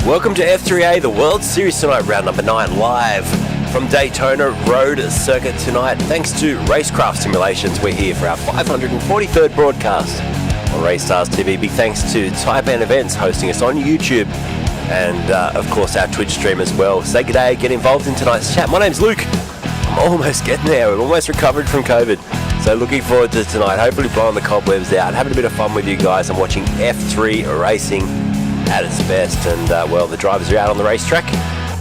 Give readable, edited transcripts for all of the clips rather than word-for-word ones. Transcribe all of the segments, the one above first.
Welcome to F3A, the World Series tonight, round number 9, live from Daytona Road Circuit tonight. Thanks to RaceKraft Simulations, we're here for our 543rd broadcast on RaceStars TV. Big thanks to Taipan Events hosting us on YouTube and, of course, our Twitch stream as well. Say good day, get involved in tonight's chat. My name's Luke. I'm almost getting there. We've almost recovered from COVID. So looking forward to tonight, hopefully blowing the cobwebs out, having a bit of fun with you guys. I'm watching F3 racing at its best, and well, the drivers are out on the racetrack.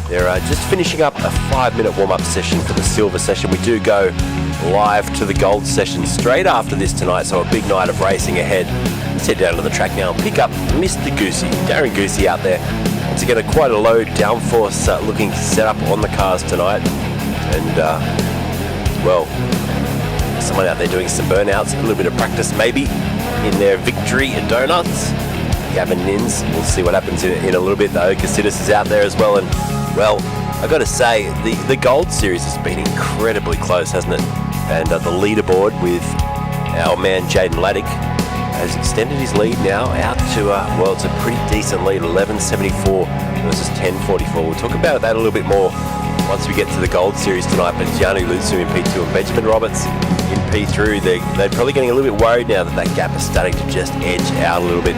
They're just finishing up a 5-minute warm-up session for the silver session. We do go live to the gold session straight after this tonight, so a big night of racing ahead. Let's head down to the track now and pick up Mr. Goosey, Darren Goosey out there. Once again, quite a low downforce looking setup on the cars tonight, and well, someone out there doing some burnouts, a little bit of practice maybe in their victory donuts. Gavin Nins, we'll see what happens in a little bit though. Cassidus is out there as well, and well, I got to say the Gold Series has been incredibly close, hasn't it? And the leaderboard with our man Jaden Laddick has extended his lead now out to well, it's a pretty decent lead, 11.74 versus 10.44. We'll talk about that a little bit more once we get to the Gold Series tonight. But Gianni Lutsu in P2 and Benjamin Roberts in P3, they're probably getting a little bit worried now that gap is starting to just edge out a little bit.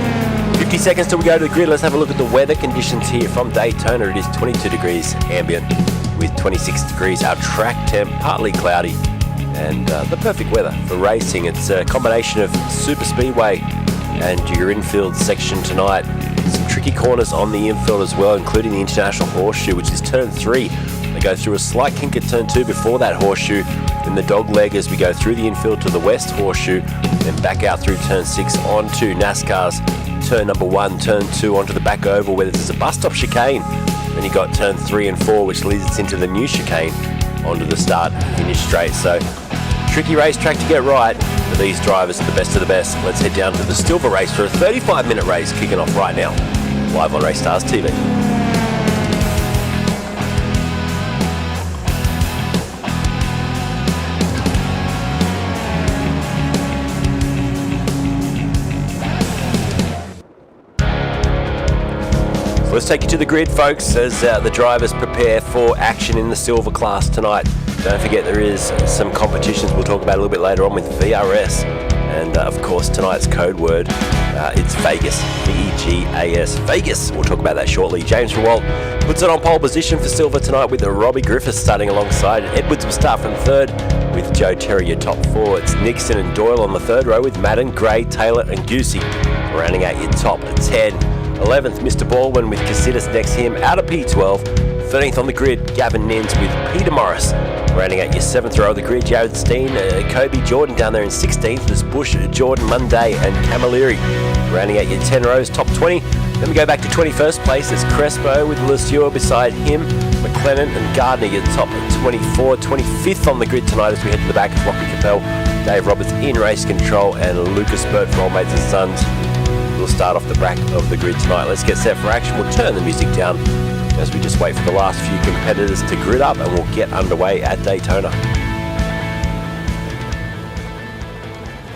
50 seconds till we go to the grid. Let's have a look at the weather conditions here from Daytona. It is 22 degrees ambient with 26 degrees. Our track temp, partly cloudy, and the perfect weather for racing. It's a combination of super speedway and your infield section tonight. Some tricky corners on the infield as well, including the International Horseshoe, which is turn 3. They go through a slight kink at turn 2 before that horseshoe, then the dog leg as we go through the infield to the west horseshoe, then back out through turn 6 onto NASCAR's turn number 1, turn 2 onto the back oval where there's a bus stop chicane. Then you got turn 3 and 4, which leads us into the new chicane onto the start finish straight. So tricky racetrack to get right, but these drivers are the best of the best. Let's head down to the Silver race for a 35-minute race kicking off right now, live on Race Stars TV. Let's take you to the grid, folks, as the drivers prepare for action in the Silver class tonight. Don't forget there is some competitions we'll talk about a little bit later on with VRS. And of course, tonight's code word, it's Vegas, V-E-G-A-S, Vegas. We'll talk about that shortly. James Rewalt puts it on pole position for Silver tonight with Robbie Griffiths starting alongside. Edwards will start from third with Joe Terry, your top 4. It's Nixon and Doyle on the third row with Madden, Gray, Taylor and Goosey rounding out your top 10. 11th, Mr. Baldwin with Casitas next to him out of P12. 13th on the grid, Gavin Nins with Peter Morris. Rounding out your 7th row of the grid, Jared Steen, Kobe Jordan down there in 16th. There's Bush, Jordan, Munday and Camilleri. Rounding out your 10 rows, top 20. Then we go back to 21st place. It's Crespo with Lucier beside him. McLennan and Gardner, your top 24. 25th on the grid tonight as we head to the back of Rocky Capel. Dave Roberts in race control and Lucas Burt from Old Mates and Sons. We'll start off the back of the grid tonight. Let's get set for action. We'll turn the music down as we just wait for the last few competitors to grid up, and we'll get underway at Daytona.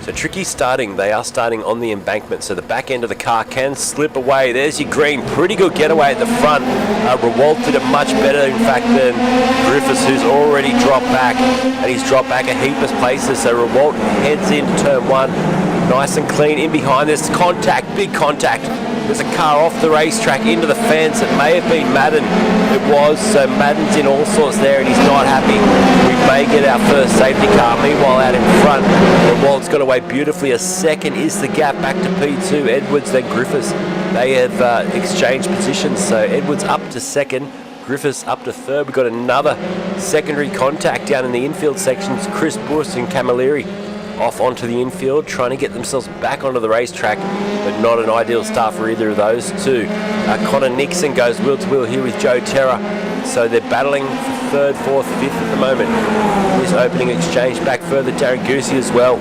So tricky starting. They are starting on the embankment, so the back end of the car can slip away. There's your green. Pretty good getaway at the front. Rewalt did it much better, in fact, than Griffiths, who's already dropped back, and he's dropped back a heap of places. So Rewalt heads into turn 1. Nice and clean. In behind, there's contact, big contact. There's a car off the racetrack into the fence. It may have been Madden. It was, so Madden's in all sorts there and he's not happy. We may get our first safety car. Meanwhile, out in front, Rewalt's got away beautifully. A second is the gap back to P2. Edwards, then Griffiths. They have exchanged positions, so Edwards up to second. Griffiths up to third. We've got another secondary contact down in the infield sections. Chris Bush and Camilleri off onto the infield, trying to get themselves back onto the racetrack, but not an ideal start for either of those two. Connor Nixon goes wheel to wheel here with Joe Terra, so they're battling for third, fourth, fifth at the moment. This opening exchange back further, Darren Goosey as well,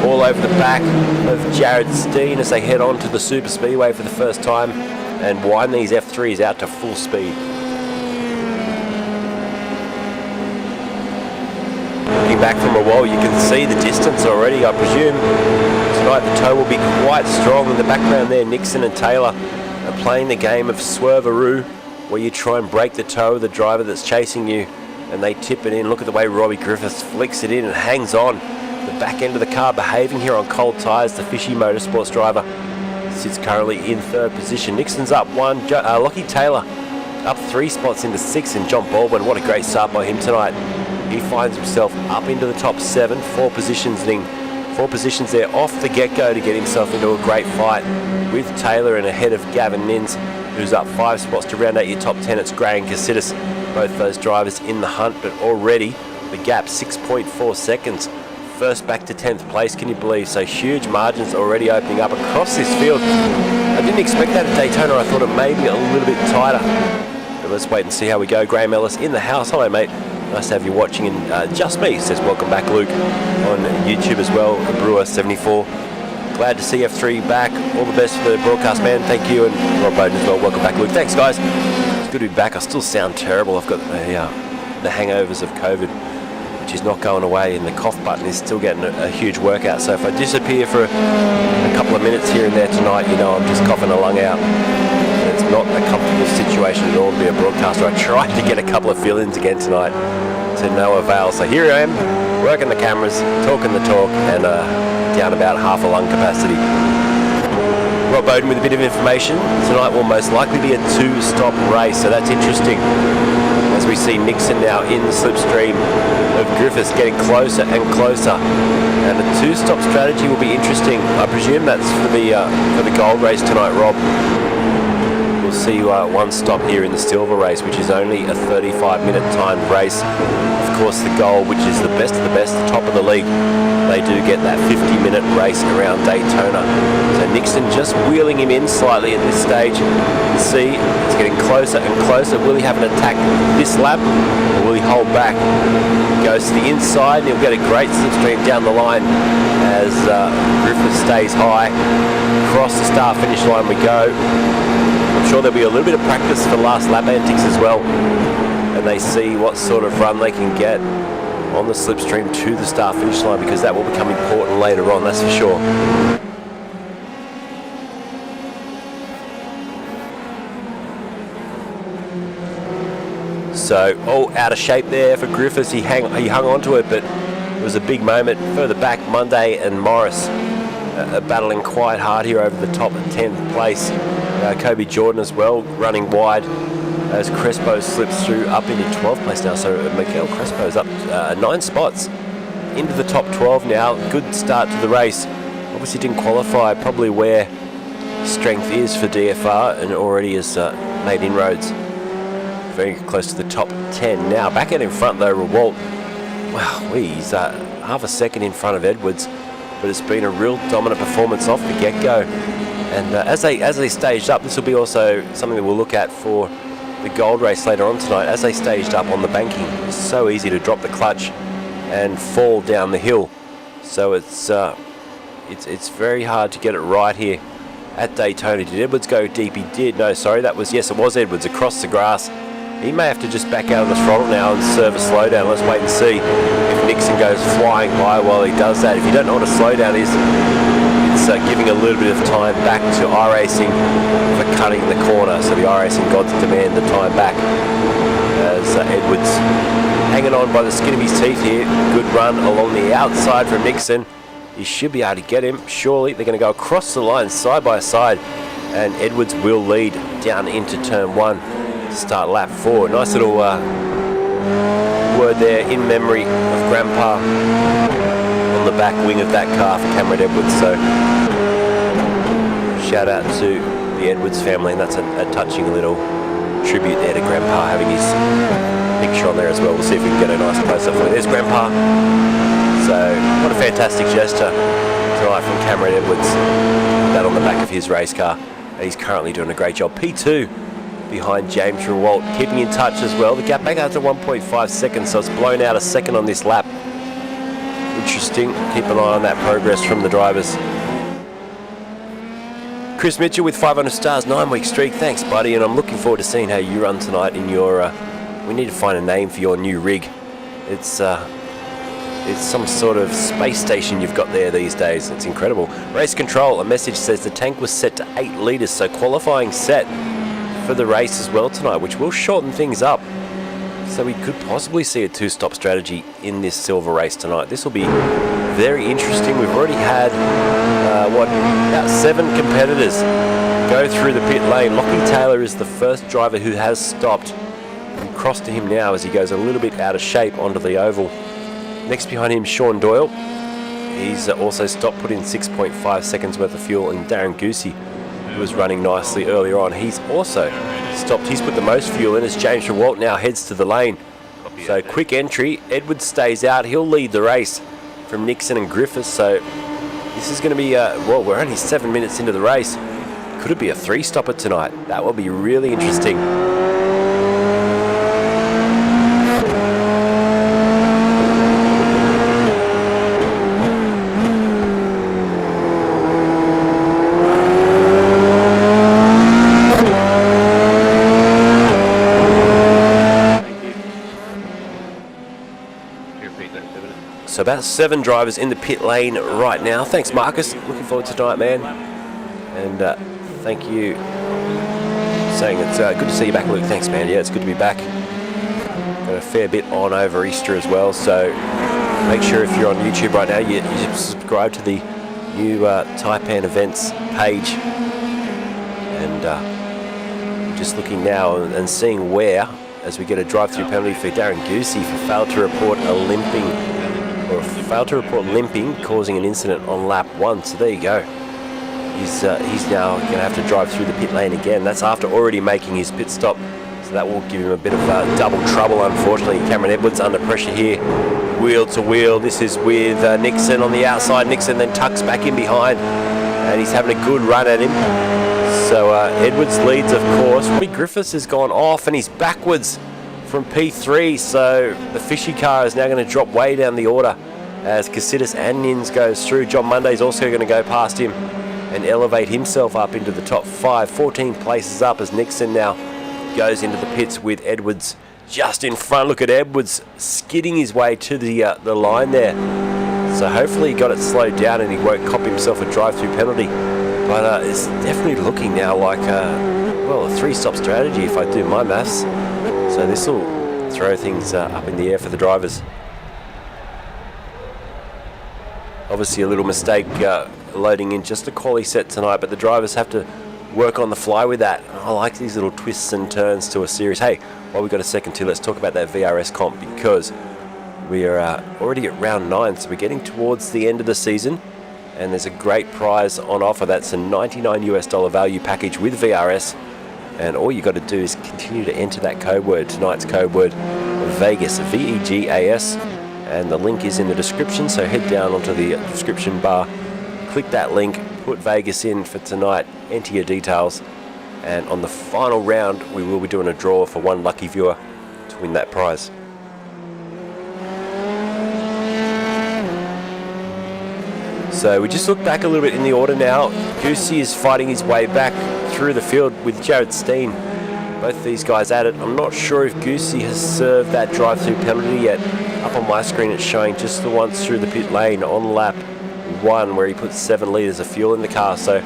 all over the back of Jared Steen as they head on to the Super Speedway for the first time and wind these F3s out to full speed. Looking back from a while, you can see the distance already. I presume tonight the tow will be quite strong. In the background there, Nixon and Taylor are playing the game of swerve-a-roo, where you try and break the toe of the driver that's chasing you, and they tip it in. Look at the way Robbie Griffiths flicks it in and hangs on. The back end of the car behaving here on cold tyres. The Fishy Motorsports driver sits currently in third position. Nixon's up 1. Lockie Taylor up 3 spots into 6, and John Baldwin, what a great start by him tonight. He finds himself up into the top 7, 4 positions there off the get-go to get himself into a great fight with Taylor and ahead of Gavin Nins, who's up 5 spots to round out your top 10. It's Gray and Casitas, both those drivers in the hunt, but already the gap 6.4 seconds. First back to 10th place, can you believe? So huge margins already opening up across this field. I didn't expect that at Daytona. I thought it may be a little bit tighter, but let's wait and see how we go. Graham Ellis in the house. Hello, mate. Nice to have you watching, and Just Me says welcome back, Luke, on YouTube as well. Brewer74, glad to see F3 back. All the best for the broadcast, man. Thank you, and Rob Bowden as well. Welcome back, Luke. Thanks, guys. It's good to be back. I still sound terrible. I've got the hangovers of COVID, which is not going away, and the cough button is still getting a huge workout. So if I disappear for a couple of minutes here and there tonight, you know I'm just coughing a lung out. It's not a comfortable situation at all to be a broadcaster. I tried to get a couple of fill-ins again tonight to no avail. So here I am, working the cameras, talking the talk, and down about half a lung capacity. Rob Bowden with a bit of information. Tonight will most likely be a two-stop race, so that's interesting. As we see Nixon now in the slipstream of Griffiths, getting closer and closer. And the two-stop strategy will be interesting. I presume that's for the gold race tonight, Rob. We'll see one stop here in the silver race, which is only a 35-minute timed race. Of course, the gold, which is the best of the best, the top of the league, they do get that 50-minute race around Daytona. So Nixon just wheeling him in slightly at this stage. You see, it's getting closer and closer. Will he have an attack this lap, or will he hold back? Goes to the inside, and he'll get a great slipstream down the line as Griffith stays high. Across the start-finish line we go. I'm sure there'll be a little bit of practice for last lap antics as well, and they see what sort of run they can get on the slipstream to the start finish line, because that will become important later on, that's for sure. So all out of shape there for Griffiths. He hung on to it, but it was a big moment further back. Monday and Morris battling quite hard here over the top at 10th place. Kobe Jordan as well running wide as Crespo slips through up into 12th place now. So Miguel Crespo's up 9 spots into the top 12 now. Good start to the race. Obviously didn't qualify, probably where strength is for DFR, and already has made inroads very close to the top 10 now. Back out in front though, Rewalt. Wow, he's half a second in front of Edwards, but it's been a real dominant performance off the get-go. And as they staged up, this will be also something that we'll look at for the gold race later on tonight. As they staged up on the banking, it's so easy to drop the clutch and fall down the hill. So it's very hard to get it right here at Daytona. Did Edwards go deep? He did. No, sorry, yes, it was Edwards across the grass. He may have to just back out of the throttle now and serve a slowdown. Let's wait and see if Nixon goes flying by while he does that. If you don't know what a slowdown is, it's giving a little bit of time back to iRacing for cutting the corner. So the iRacing gods demand the time back as Edwards hanging on by the skin of his teeth here. Good run along the outside from Nixon. He should be able to get him. Surely they're going to go across the line side by side, and Edwards will lead down into turn 1 to start lap 4. Nice little word there in memory of Grandpa on the back wing of that car for Cameron Edwards. So shout out to the Edwards family, and that's a touching little tribute there to Grandpa, having his picture on there as well. We'll see if we can get a nice close-up for you. There's Grandpa. So what a fantastic gesture tonight from Cameron Edwards. That on the back of his race car. He's currently doing a great job. P2 behind James Rewalt, keeping in touch as well. The gap back out to 1.5 seconds, so it's blown out a second on this lap. Interesting. Keep an eye on that progress from the drivers. Chris Mitchell with 500 stars, 9-week streak. Thanks, buddy, and I'm looking forward to seeing how you run tonight in your... we need to find a name for your new rig. It's some sort of space station you've got there these days. It's incredible. Race control, a message says the tank was set to 8 litres, so qualifying set for the race as well tonight, which will shorten things up. So we could possibly see a two-stop strategy in this silver race tonight. This will be very interesting. We've already had, about 7 competitors go through the pit lane. Lockie Taylor is the first driver who has stopped. And cross to him now as he goes a little bit out of shape onto the oval. Next behind him, Sean Doyle. He's also stopped, put in 6.5 seconds worth of fuel. And Darren Goosey, who was running nicely earlier on, he's also stopped. He's put the most fuel in as James Rewalt now heads to the lane. So quick entry. Edwards stays out. He'll lead the race from Nixon and Griffiths. So this is going to be, we're only 7 minutes into the race. Could it be a 3-stopper tonight? That will be really interesting. So about 7 drivers in the pit lane right now. Thanks, Marcus. Looking forward to tonight, man. And thank you. Saying it's good to see you back, Luke. Thanks, man. Yeah, it's good to be back. Got a fair bit on over Easter as well. So make sure if you're on YouTube right now, you subscribe to the new Taipan events page And just looking now and seeing where, as we get a drive-through penalty for Darren Goosey for failed to report limping, causing an incident on lap 1. So there you go. He's now going to have to drive through the pit lane again. That's after already making his pit stop. So that will give him a bit of double trouble, unfortunately. Cameron Edwards under pressure here, wheel to wheel. This is with Nixon on the outside. Nixon then tucks back in behind, and he's having a good run at him. So Edwards leads, of course. Griffiths has gone off, and he's backwards from P3. So the Fishy car is now going to drop way down the order as Cassidas and Nins goes through. John Monday's also going to go past him and elevate himself up into the top 5. 14 places up as Nixon now goes into the pits with Edwards just in front. Look at Edwards skidding his way to the line there. So hopefully he got it slowed down and he won't cop himself a drive-through penalty. But it's definitely looking now like a 3-stop strategy if I do my maths. So this will throw things up in the air for the drivers. Obviously a little mistake loading in just a quali set tonight, but the drivers have to work on the fly with that. I like these little twists and turns to a series. Hey, while we've got a second too, let's talk about that VRS comp, because we are already at round 9, so we're getting towards the end of the season, and there's a great prize on offer. That's a $99 value package with VRS, and all you got to do is continue to enter that code word. Tonight's code word, Vegas, VEGAS, and the link is in the description, so head down onto the description bar, click that link, put Vegas in for tonight, enter your details, and on the final round we will be doing a draw for one lucky viewer to win that prize. So we just look back a little bit in the order now. Goosey is fighting his way back through the field with Jared Steen. Both these guys at it. I'm not sure if Goosey has served that drive-through penalty yet. Up on my screen it's showing just the once through the pit lane on lap 1 where he put 7 litres of fuel in the car. So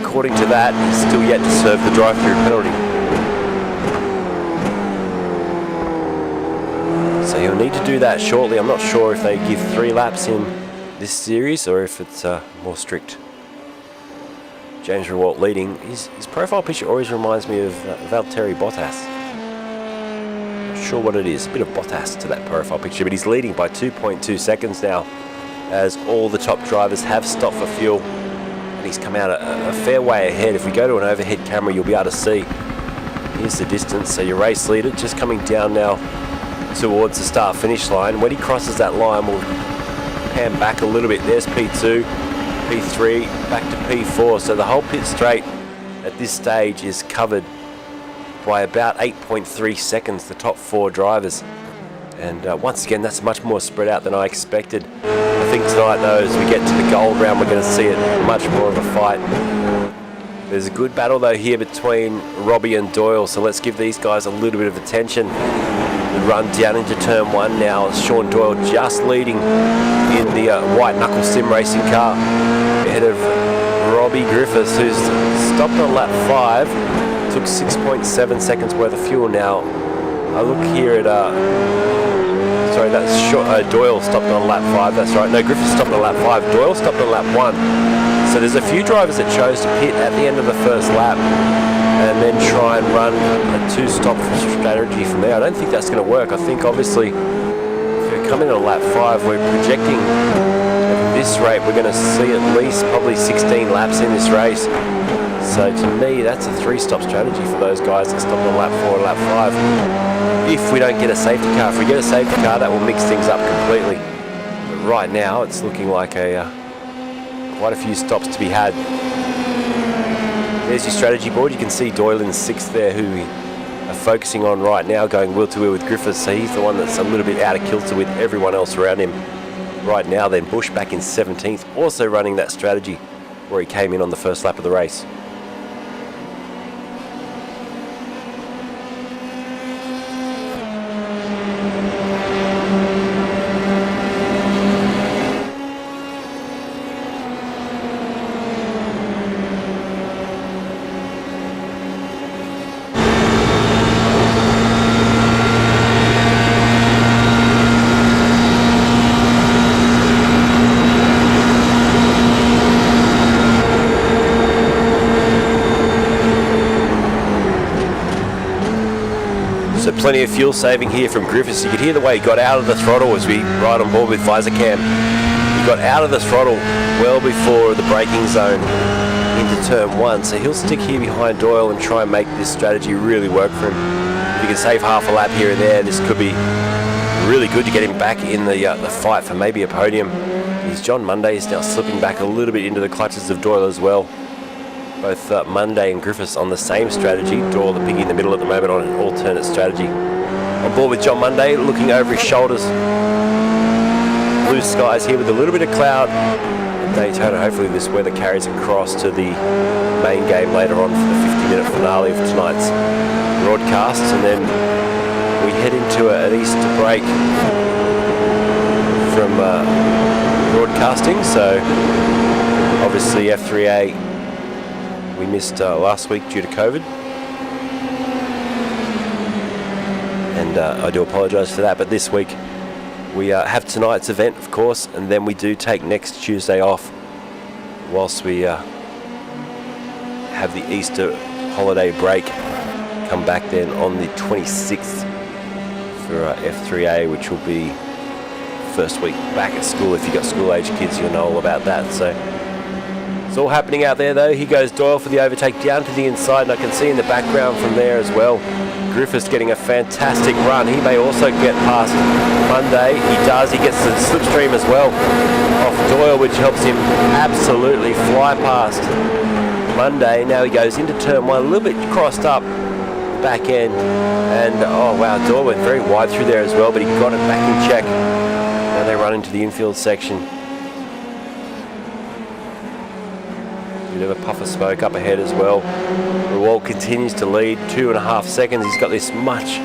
according to that, he's still yet to serve the drive-through penalty. So he'll need to do that shortly. I'm not sure if they give 3 laps in this series or if it's more strict. James Rewalt leading. His profile picture always reminds me of Valtteri Bottas. Not sure what it is. A bit of Bottas to that profile picture, but he's leading by 2.2 seconds now as all the top drivers have stopped for fuel. And he's come out a fair way ahead. If we go to an overhead camera, you'll be able to see. Here's the distance. So your race leader just coming down now towards the start-finish line. When he crosses that line, we'll pan back a little bit. There's P2, P3, back to P4. So the whole pit straight at this stage is covered by about 8.3 seconds, the top 4 drivers. And once again, that's much more spread out than I expected. I think tonight, though, as we get to the gold round, we're going to see it much more of a fight. There's a good battle, though, here between Robbie and Doyle, so let's give these guys a little bit of attention. The run down into turn 1 now. Sean Doyle just leading in the white knuckle sim racing car ahead of Robbie Griffiths, who's stopped on lap 5. Took 6.7 seconds worth of fuel now. I look here at sorry, that's Doyle stopped on lap 5, that's right. No, Griffiths stopped on lap 5, Doyle stopped on lap 1. So there's a few drivers that chose to pit at the end of the first lap and then try and run a 2-stop strategy from there. I don't think that's going to work. I think obviously if you're coming on lap 5, we're projecting at this rate we're going to see at least probably 16 laps in this race. So to me, that's a 3-stop strategy for those guys that stopped on lap 4 and lap 5. If we don't get a safety car, if we get a safety car, that will mix things up completely. But right now, it's looking like quite a few stops to be had. There's your strategy board. You can see Doyle in 6th there, who we are focusing on right now, going wheel to wheel with Griffiths. So he's the one that's a little bit out of kilter with everyone else around him right now. Then Bush back in 17th, also running that strategy where he came in on the first lap of the race. plenty of fuel saving here from Griffiths. You could hear the way he got out of the throttle as we ride on board with visor cam. He got out of the throttle well before the braking zone into turn 1, so he'll stick here behind Doyle and try and make this strategy really work for him. If he can save half a lap here and there, this could be really good to get him back in the fight for maybe a podium. John Monday is now slipping back a little bit into the clutches of Doyle as well. Both Monday and Griffiths on the same strategy. Doyle the piggy in the middle at the moment on an alternate strategy. On board with John Monday, looking over his shoulders. Blue skies here with a little bit of cloud. At Daytona, hopefully this weather carries across to the main game later on for the 50-minute finale of tonight's broadcast. And then we head into an Easter break from broadcasting. So obviously F3A we missed last week due to COVID, and I do apologise for that, but this week we have tonight's event, of course, and then we do take next Tuesday off whilst we have the Easter holiday break. Come back then on the 26th for F3A, which will be first week back at school. If you've got school-age kids, you'll know all about that. So it's all happening out there, though. Here goes Doyle for the overtake down to the inside, and I can see in the background from there as well, Griffiths getting a fantastic run. He may also get past Monday. He does. He gets the slipstream as well off Doyle, which helps him absolutely fly past Monday. Now he goes into turn 1, a little bit crossed up back end, and oh wow, Doyle went very wide through there as well, but he got it back in check. Now they run into the infield section. Bit of a puff of smoke up ahead as well. Rewalt continues to lead 2.5 seconds. He's got this much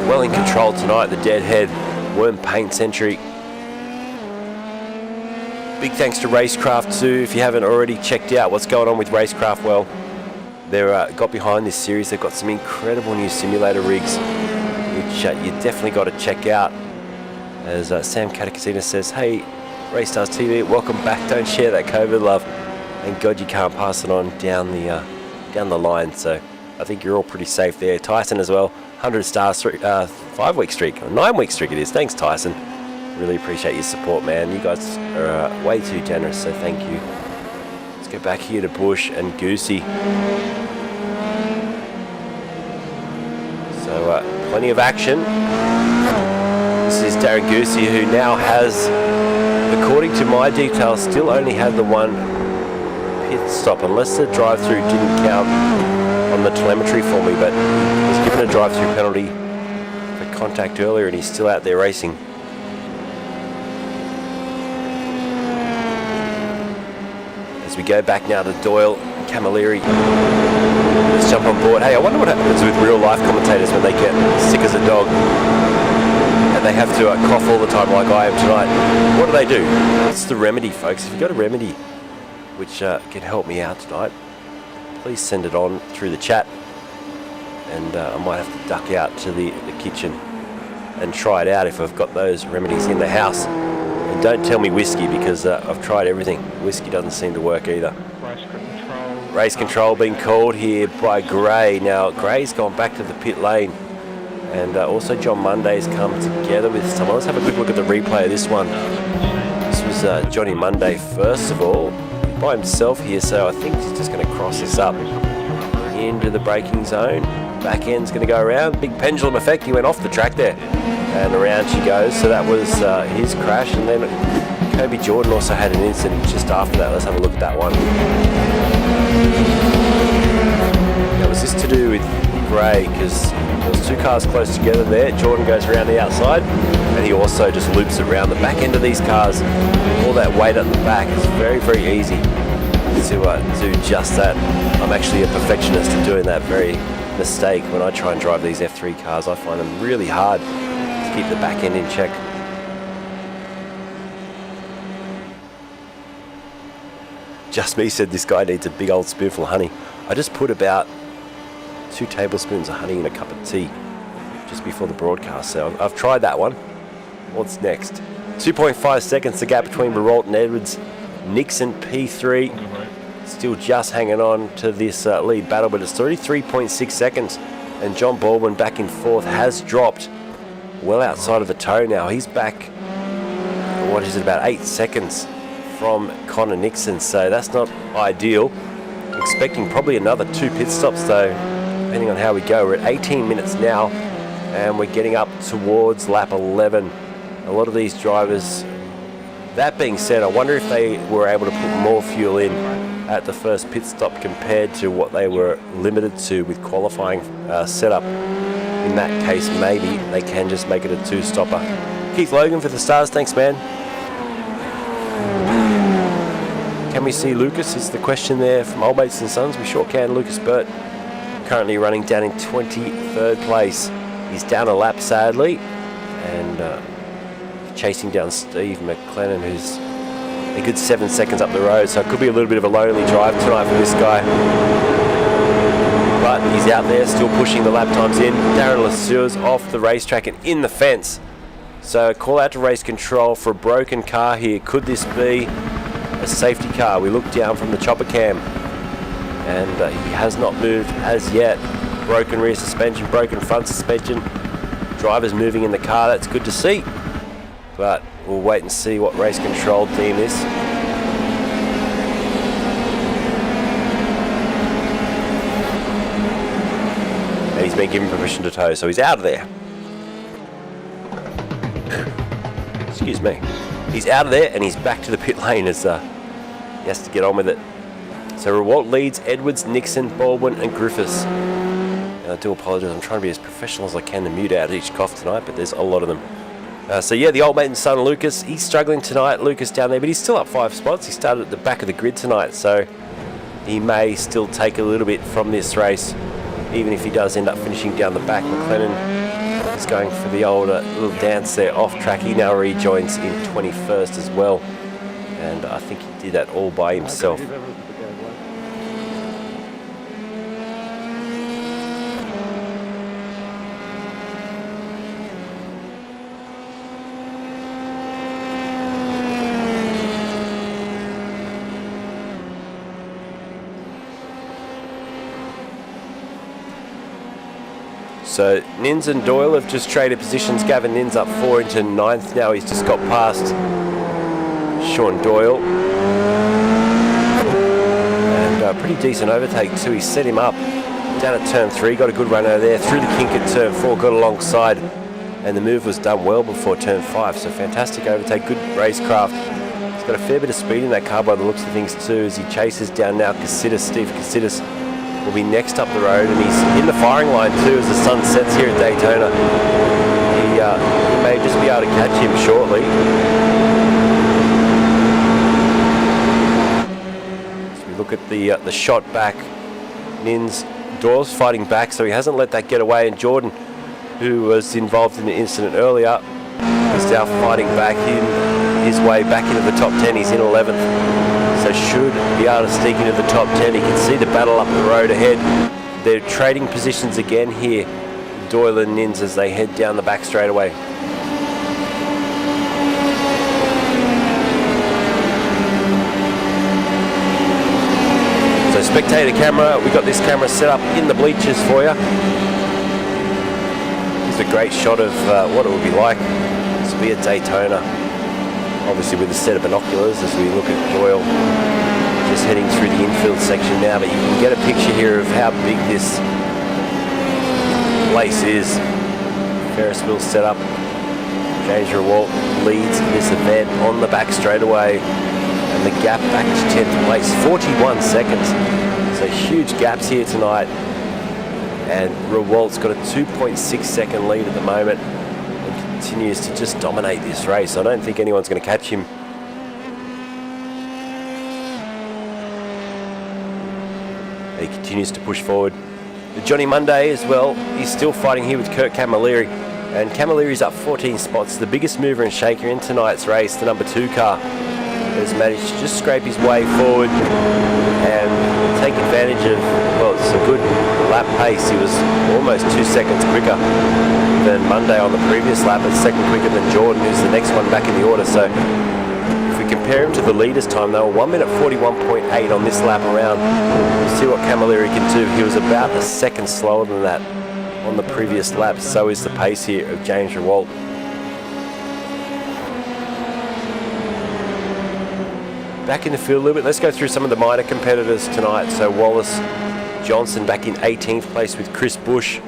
well in control tonight. The deadhead worm paint century. Big thanks to RaceKraft too. If you haven't already checked out what's going on with RaceKraft, well, they're got behind this series. They've got some incredible new simulator rigs, which you definitely got to check out. As Sam Catacasina says, hey, Race Stars TV, welcome back. Don't share that COVID love. Thank God you can't pass it on down the line. So I think you're all pretty safe there. Tyson as well, 100 stars, 5-week streak, or 9-week streak it is. Thanks, Tyson. Really appreciate your support, man. You guys are way too generous, so thank you. Let's go back here to Bush and Goosey. So plenty of action. This is Darren Goosey, who now has, according to my details, still only had the one pit stop, unless the drive-through didn't count on the telemetry for me, but he was given a drive-through penalty for contact earlier, and he's still out there racing. As we go back now to Doyle, Camilleri. Let's jump on board. Hey, I wonder what happens with real-life commentators when they get sick as a dog and they have to cough all the time like I am tonight. What do? What's the remedy, folks? If you've got a remedy which can help me out tonight, please send it on through the chat, and I might have to duck out to the kitchen and try it out if I've got those remedies in the house. And don't tell me whiskey, because I've tried everything. Whiskey doesn't seem to work either. Race control being called here by Gray. Now Gray's gone back to the pit lane, and also John Monday's come together with someone. Let's have a quick look at the replay of this one. This was Johnny Monday first of all, by himself here, so I think he's just going to cross this up into the braking zone. Back end's going to go around. Big pendulum effect. He went off the track there, and around she goes. So that was his crash, and then Kobe Jordan also had an incident just after that. Let's have a look at that one. Now, was this to do with Gray? Because there was two cars close together there. Jordan goes around the outside, and he also just loops around the back end of these cars. All that weight at the back is very, very easy to do just that. I'm actually a perfectionist at doing that very mistake. When I try and drive these F3 cars, I find them really hard to keep the back end in check. Just me said this guy needs a big old spoonful of honey. I just put about 2 tablespoons of honey in a cup of tea just before the broadcast, so I've tried that one. What's next? 2.5 seconds the gap between Rewalt and Edwards. Nixon P3 still just hanging on to this lead battle, but it's 33.6 seconds, And John Baldwin back in 4th has dropped well outside of the tow now. He's back, what is it, about 8 seconds from Connor Nixon, so that's not ideal. Expecting probably another 2 pit stops though, depending on how we go. We're at 18 minutes now, and we're getting up towards lap 11. A lot of these drivers, that being said, I wonder if they were able to put more fuel in at the first pit stop compared to what they were limited to with qualifying setup. In that case, maybe they can just make it a 2-stopper. Keith Logan for the stars, thanks man. Can we see Lucas is the question there from Old Mates and Sons. We sure can. Lucas Burt currently running down in 23rd place. He's down a lap sadly, and chasing down Steve McLennan, who's a good 7 seconds up the road, so it could be a little bit of a lonely drive tonight for this guy. But he's out there still pushing the lap times in. Darren Lesueur's off the racetrack and in the fence. So call out to race control for a broken car here. Could this be a safety car? We look down from the chopper cam, and he has not moved as yet. Broken rear suspension, broken front suspension. Drivers moving in the car, that's good to see. But we'll wait and see what race control deem this. And he's been given permission to tow, so he's out of there. Excuse me. He's out of there and he's back to the pit lane as he has to get on with it. So Rewalt leads Edwards, Nixon, Baldwin and Griffiths. And I do apologise, I'm trying to be as professional as I can to mute out each cough tonight, but there's a lot of them. So yeah, the old mate and son Lucas, he's struggling tonight. Lucas down there, but he's still up 5 spots. He started at the back of the grid tonight, so he may still take a little bit from this race, even if he does end up finishing down the back. McLennan is going for the old little dance there off track. He now rejoins in 21st as well, and I think he did that all by himself. So Nins and Doyle have just traded positions. Gavin Nins up 4 into 9th now. He's just got past Sean Doyle. And a pretty decent overtake too. He set him up down at turn 3. Got a good run over there. Through the kink at turn 4. Got alongside. And the move was done well before turn 5. So fantastic overtake. Good RaceKraft. He's got a fair bit of speed in that car by the looks of things too, as he chases down now Casitas. Steve Casitas will be next up the road, and he's in the firing line too as the sun sets here at Daytona. He may just be able to catch him shortly. So we look at the shot back. Nins, Doyle's fighting back, so he hasn't let that get away, and Jordan, who was involved in the incident earlier, is now fighting back in his way back into the top 10. He's in 11th. So should be able to sneak into the top 10. You can see the battle up the road ahead. They're trading positions again here, Doyle and Nins, as they head down the back straightaway. So spectator camera, we got this camera set up in the bleachers for you. It's a great shot of what it would be like to be at Daytona. Obviously with a set of binoculars as we look at Doyle just heading through the infield section now, but you can get a picture here of how big this place is. Ferris wheel set up. James Rewalt leads this event on the back straightaway, and the gap back to 10th place, 41 seconds. So huge gaps here tonight, and Rewalt's got a 2.6 second lead at the moment. Continues to just dominate this race. I don't think anyone's going to catch him. He continues to push forward. Johnny Monday as well, he's still fighting here with Kurt Camilleri, and Camilleri's up 14 spots. The biggest mover and shaker in tonight's race, the number 2 car, has managed to just scrape his way forward and take advantage of, well, it's a good lap pace. He was almost 2 seconds quicker than Monday on the previous lap, and second quicker than Jordan, who's the next one back in the order. So if we compare him to the leaders' time, they were 1 minute 41.8 on this lap around. We'll see what Camilleri can do. He was about a second slower than that on the previous lap. So is the pace here of James Rewalt. Back in the field a little bit. Let's go through some of the minor competitors tonight. So Wallace Johnson back in 18th place with Chris Bush.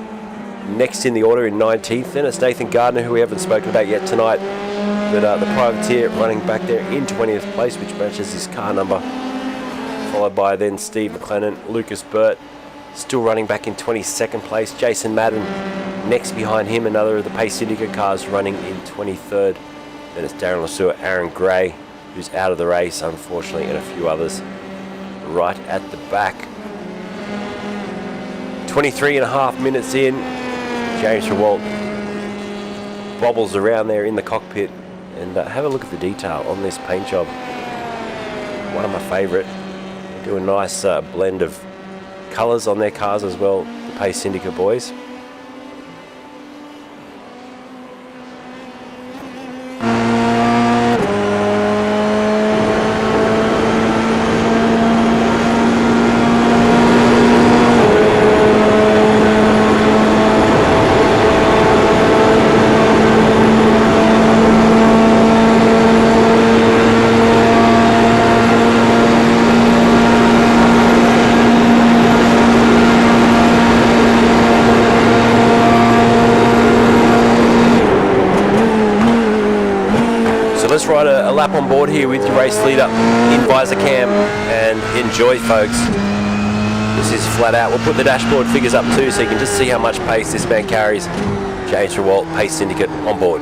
Next in the order in 19th. Then it's Nathan Gardner, who we haven't spoken about yet tonight. But the privateer running back there in 20th place, which matches his car number. Followed by then Steve McLennan, Lucas Burt, still running back in 22nd place. Jason Madden next behind him, another of the Pace Syndicate cars running in 23rd. Then it's Darren Lesueur, Aaron Gray, who's out of the race, unfortunately, and a few others right at the back. 23.5 minutes in, James Rewalt bobbles around there in the cockpit, and have a look at the detail on this paint job. One of my favourite. They do a nice blend of colours on their cars as well, the Pace Syndicate boys. Let's ride a lap on board here with your race leader in visor cam and enjoy, folks. This is flat out. We'll put the dashboard figures up too so you can just see how much pace this man carries. James Rewalt, Pace Syndicate on board.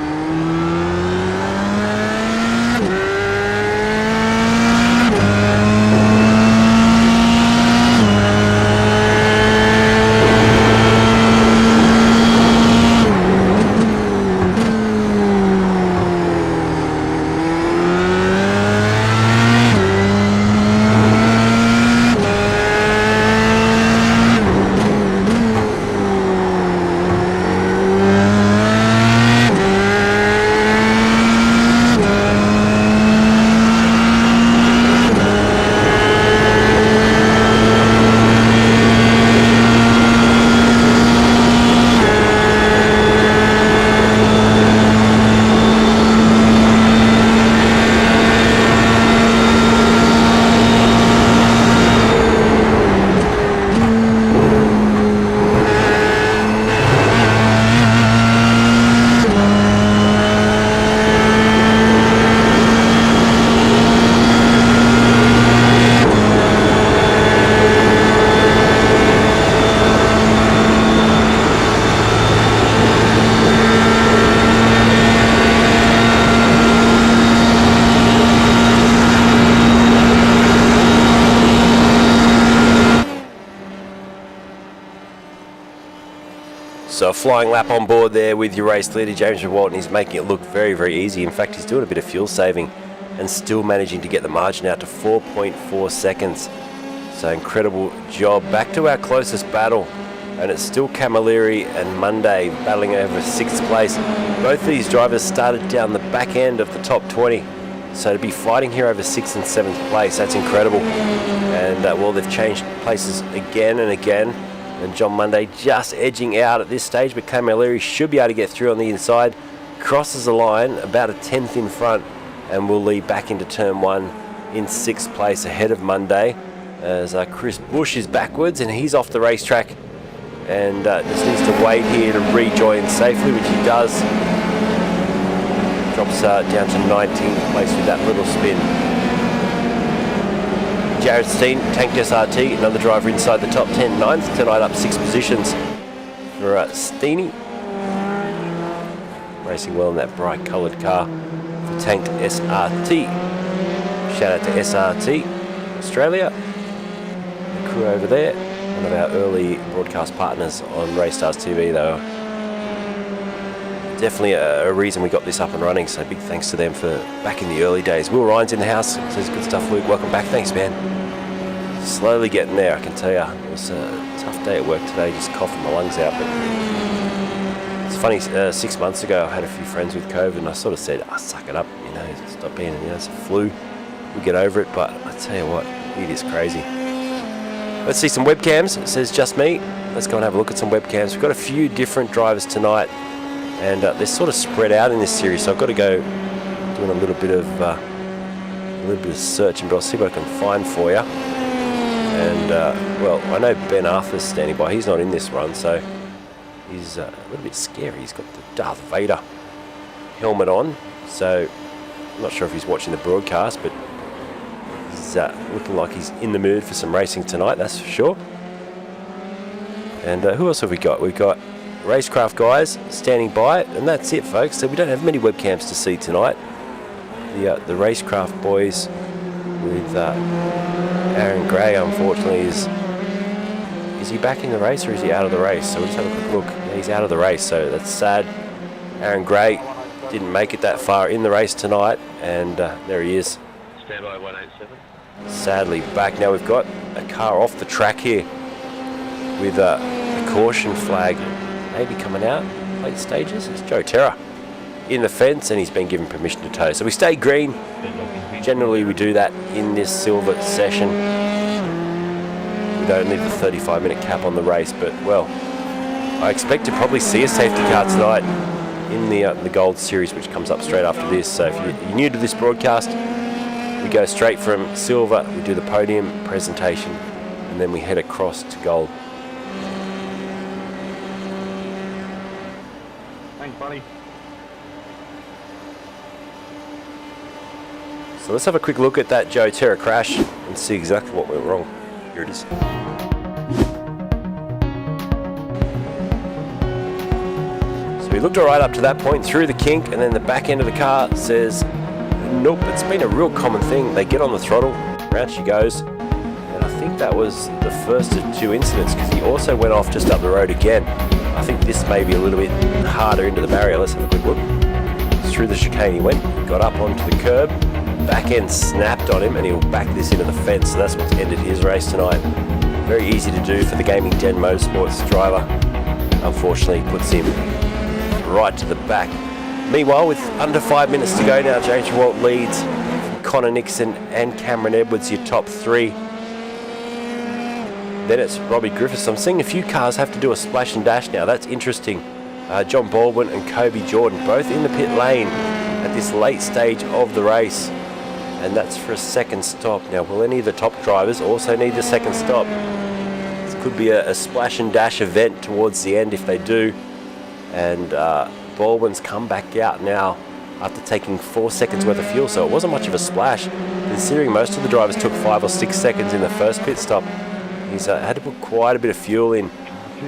So a flying lap on board there with your race leader, James Rewalt, and he's making it look very, very easy. In fact, he's doing a bit of fuel saving and still managing to get the margin out to 4.4 seconds. So incredible job. Back to our closest battle, and it's still Camilleri and Monday battling over 6th place. Both of these drivers started down the back end of the top 20. So to be fighting here over 6th and 7th place, that's incredible. And well, they've changed places again and again. And John Monday just edging out at this stage, but Camilleri should be able to get through on the inside. Crosses the line about a 10th in front and will lead back into turn 1 in 6th place ahead of Monday, as Chris Bush is backwards and he's off the racetrack and just needs to wait here to rejoin safely, which he does. Drops down to 19th place with that little spin. Jared Steen, Tanked SRT, another driver inside the top 10, 9th tonight, up 6 positions for Steenie. Racing well in that bright coloured car for Tanked SRT. Shout out to SRT Australia, the crew over there, one of our early broadcast partners on RaceStars TV though. Definitely a reason we got this up and running, so big thanks to them for back in the early days. Will Ryan's in the house, says good stuff, Luke, welcome back, thanks man. Slowly getting there, I can tell you. It was a tough day at work today, just coughing my lungs out, but it's funny, 6 months ago I had a few friends with COVID and I sort of said, suck it up, stop being, it's a flu, we'll get over it, but I tell you what, it is crazy. Let's see some webcams. It says just me. let's go and have a look at some webcams. We've got a few different drivers tonight, and they're sort of spread out in this series, so I've got to go doing a little bit of searching, but I'll see what I can find for you. And well, I know Ben Arthur's standing by. He's not in this run, so he's a little bit scary. He's got the Darth Vader helmet on, so I'm not sure if he's watching the broadcast, but he's looking like he's in the mood for some racing tonight, that's for sure. And who else have we got? We've got RaceKraft guys standing by, and that's it, folks. So we don't have many webcams to see tonight. The RaceKraft boys with Aaron Gray, unfortunately, is he back in the race or is he out of the race? So we'll just have a quick look. Yeah, he's out of the race, so that's sad. Aaron Gray didn't make it that far in the race tonight, and there he is. Standby 187. Sadly back. Now we've got a car off the track here with a caution flag maybe coming out late stages. It's Joe Terra in the fence, and he's been given permission to tow. So we stay green. Generally we do that in this silver session. We don't leave the 35-minute cap on the race, but well, I expect to probably see a safety car tonight in the Gold Series, which comes up straight after this. So if you're new to this broadcast, we go straight from silver, we do the podium presentation, and then we head across to gold. Thanks, buddy. So let's have a quick look at that Joe Terra crash and see exactly what went wrong. Here it is. So he looked all right up to that point, through the kink, and then the back end of the car says, nope. It's been a real common thing. They get on the throttle, round she goes, and I think that was the first of two incidents, because he also went off just up the road again. I think this may be a little bit harder into the barrier. Let's have a quick look. Through the chicane he went, got up onto the curb, back end snapped on him, and he'll back this into the fence. So that's what's ended his race tonight. Very easy to do for the Gaming Den Motorsports driver. Unfortunately, puts him right to the back. Meanwhile, with under 5 minutes to go now, James Rewalt leads Connor Nixon and Cameron Edwards, your top three. Then it's Robbie Griffiths. I'm seeing a few cars have to do a splash and dash now. That's interesting. John Baldwin and Kobe Jordan both in the pit lane at this late stage of the race, and that's for a second stop. Now, will any of the top drivers also need the second stop? This could be a splash and dash event towards the end if they do. And Baldwin's come back out now after taking 4 seconds worth of fuel, so it wasn't much of a splash considering most of the drivers took 5 or 6 seconds in the first pit stop. He's had to put quite a bit of fuel in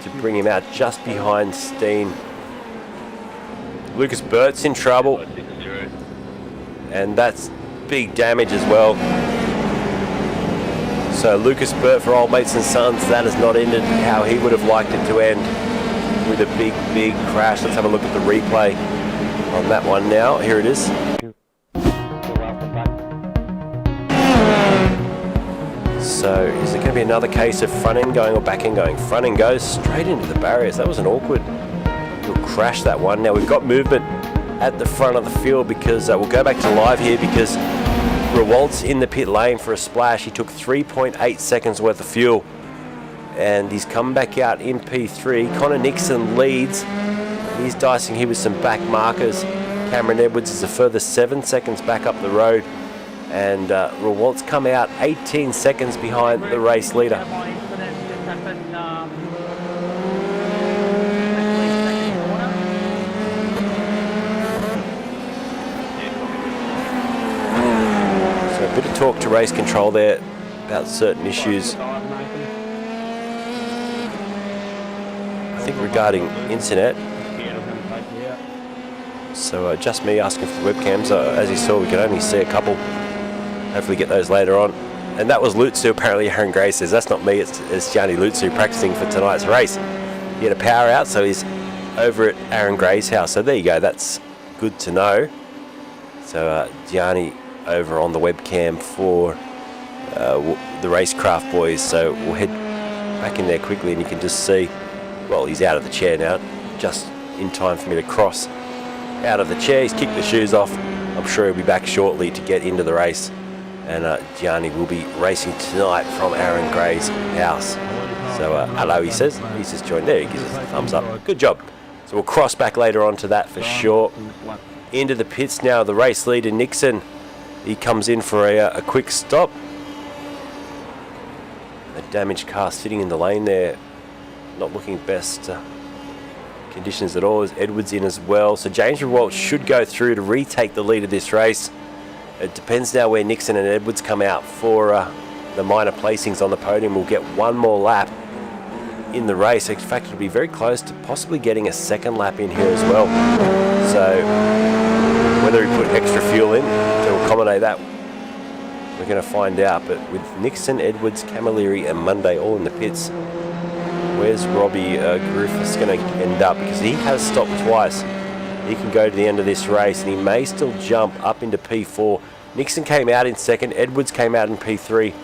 to bring him out just behind Steen. Lucas Burt's in trouble, and that's big damage as well. So Lucas Burt for Old Mates and Sons, that has not ended how he would have liked it to end, with a big crash. Let's have a look at the replay on that one now. Here it is. So is it going to be another case of front end going or back end going? Front end goes straight into the barriers. That was an awkward little crash, that one. Now we've got movement at the front of the field, because we'll go back to live here, because Rewalt's in the pit lane for a splash. He took 3.8 seconds worth of fuel, and he's come back out in P3. Connor Nixon leads. He's dicing here with some back markers. Cameron Edwards is a further 7 seconds back up the road, and Rewalt's come out 18 seconds behind the race leader. So a bit of talk to race control there about certain issues. I think regarding internet. So just me asking for the webcams. As you saw, we could only see a couple. Hopefully get those later on. And that was Lutzu, apparently. Aaron Gray says that's not me, it's Gianni Lutzu practicing for tonight's race. He had a power out, so he's over at Aaron Gray's house. So there you go, that's good to know. So Gianni over on the webcam for the RaceKraft boys. So we'll head back in there quickly, and you can just see, well, he's out of the chair now, just in time for me to cross out of the chair. He's kicked the shoes off. I'm sure he'll be back shortly to get into the race. And Gianni will be racing tonight from Aaron Gray's house. So hello, he says. He's just joined there. He gives us a thumbs up. Good job. So we'll cross back later on to that for sure. Into the pits now, the race leader Nixon. He comes in for a quick stop. A damaged car sitting in the lane there. Not looking best conditions at all. As Edwards in as well. So James Rewalt should go through to retake the lead of this race. It depends now where Nixon and Edwards come out for the minor placings on the podium. We'll get one more lap in the race. In fact, it'll be very close to possibly getting a second lap in here as well. So whether he put extra fuel in to accommodate that, we're going to find out. But with Nixon, Edwards, Camilleri and Monday all in the pits, where's Robbie Griffiths going to end up? Because he has stopped twice. He can go to the end of this race and he may still jump up into P4. Nixon came out in second, Edwards came out in P3.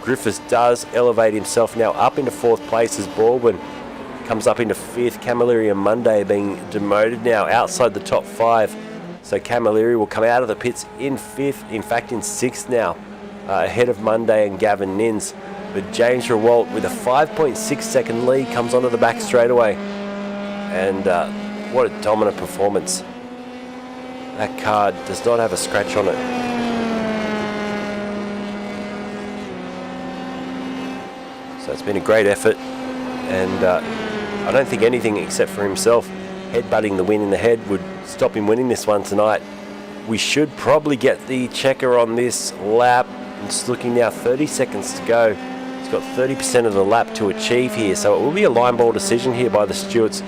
Griffiths does elevate himself now up into fourth place as Baldwin comes up into fifth. Camilleri and Monday being demoted now outside the top five. So Camilleri will come out of the pits in fifth, in fact in sixth now, ahead of Monday and Gavin Nins. But James Rewalt with a 5.6 second lead comes onto the back straightaway. And what a dominant performance. That car does not have a scratch on it. So it's been a great effort, and I don't think anything except for himself headbutting the win in the head would stop him winning this one tonight. We should probably get the checker on this lap. It's looking now 30 seconds to go. He's got 30% of the lap to achieve here, so it will be a line ball decision here by the stewards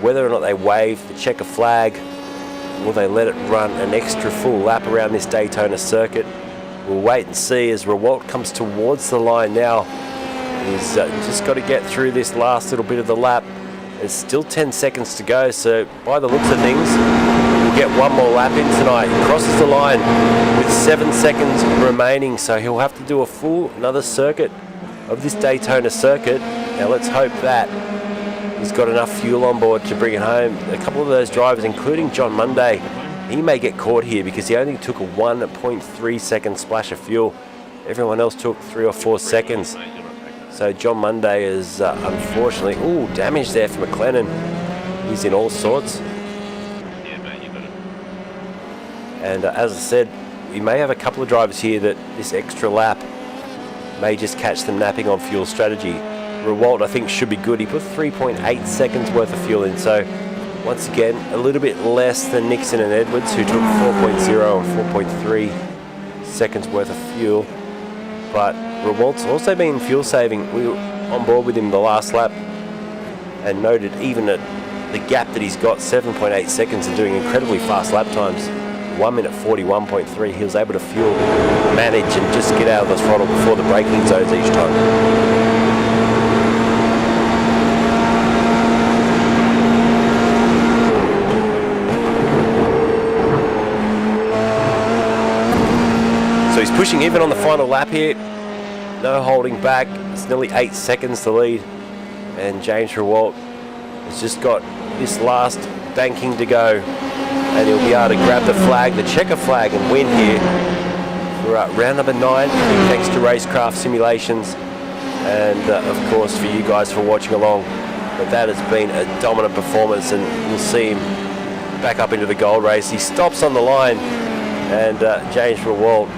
whether or not they wave the checker flag. Will they let it run an extra full lap around this Daytona circuit? We'll wait and see as Rewalt comes towards the line now. He's just got to get through this last little bit of the lap. There's still 10 seconds to go, so by the looks of things, we'll get one more lap in tonight. He crosses the line with 7 seconds remaining, so he'll have to do another circuit of this Daytona circuit. Now let's hope that he's got enough fuel on board to bring it home. A couple of those drivers, including John Monday, he may get caught here because he only took a 1.3 second splash of fuel. Everyone else took 3 or 4 seconds. So John Monday is unfortunately, damage there for McLennan. He's in all sorts. And as I said, we may have a couple of drivers here that this extra lap may just catch them napping on fuel strategy. Rewalt, I think, should be good. He put 3.8 seconds worth of fuel in. So once again, a little bit less than Nixon and Edwards, who took 4.0 and 4.3 seconds worth of fuel. But Rewalt's also been fuel saving. We were on board with him the last lap and noted even at the gap that he's got, 7.8 seconds, and doing incredibly fast lap times. 1 minute 41.3. He was able to fuel manage and just get out of the throttle before the braking zones each time. So he's pushing even on the final lap here. No holding back. It's nearly 8 seconds to lead. And James Rewalt has just got this last banking to go. And he'll be able to grab the flag, the checker flag, and win here for round number 9. Thanks to RaceKraft Simulations. And of course for you guys for watching along. But that has been a dominant performance, and we'll see him back up into the gold race. He stops on the line, and James Rewalt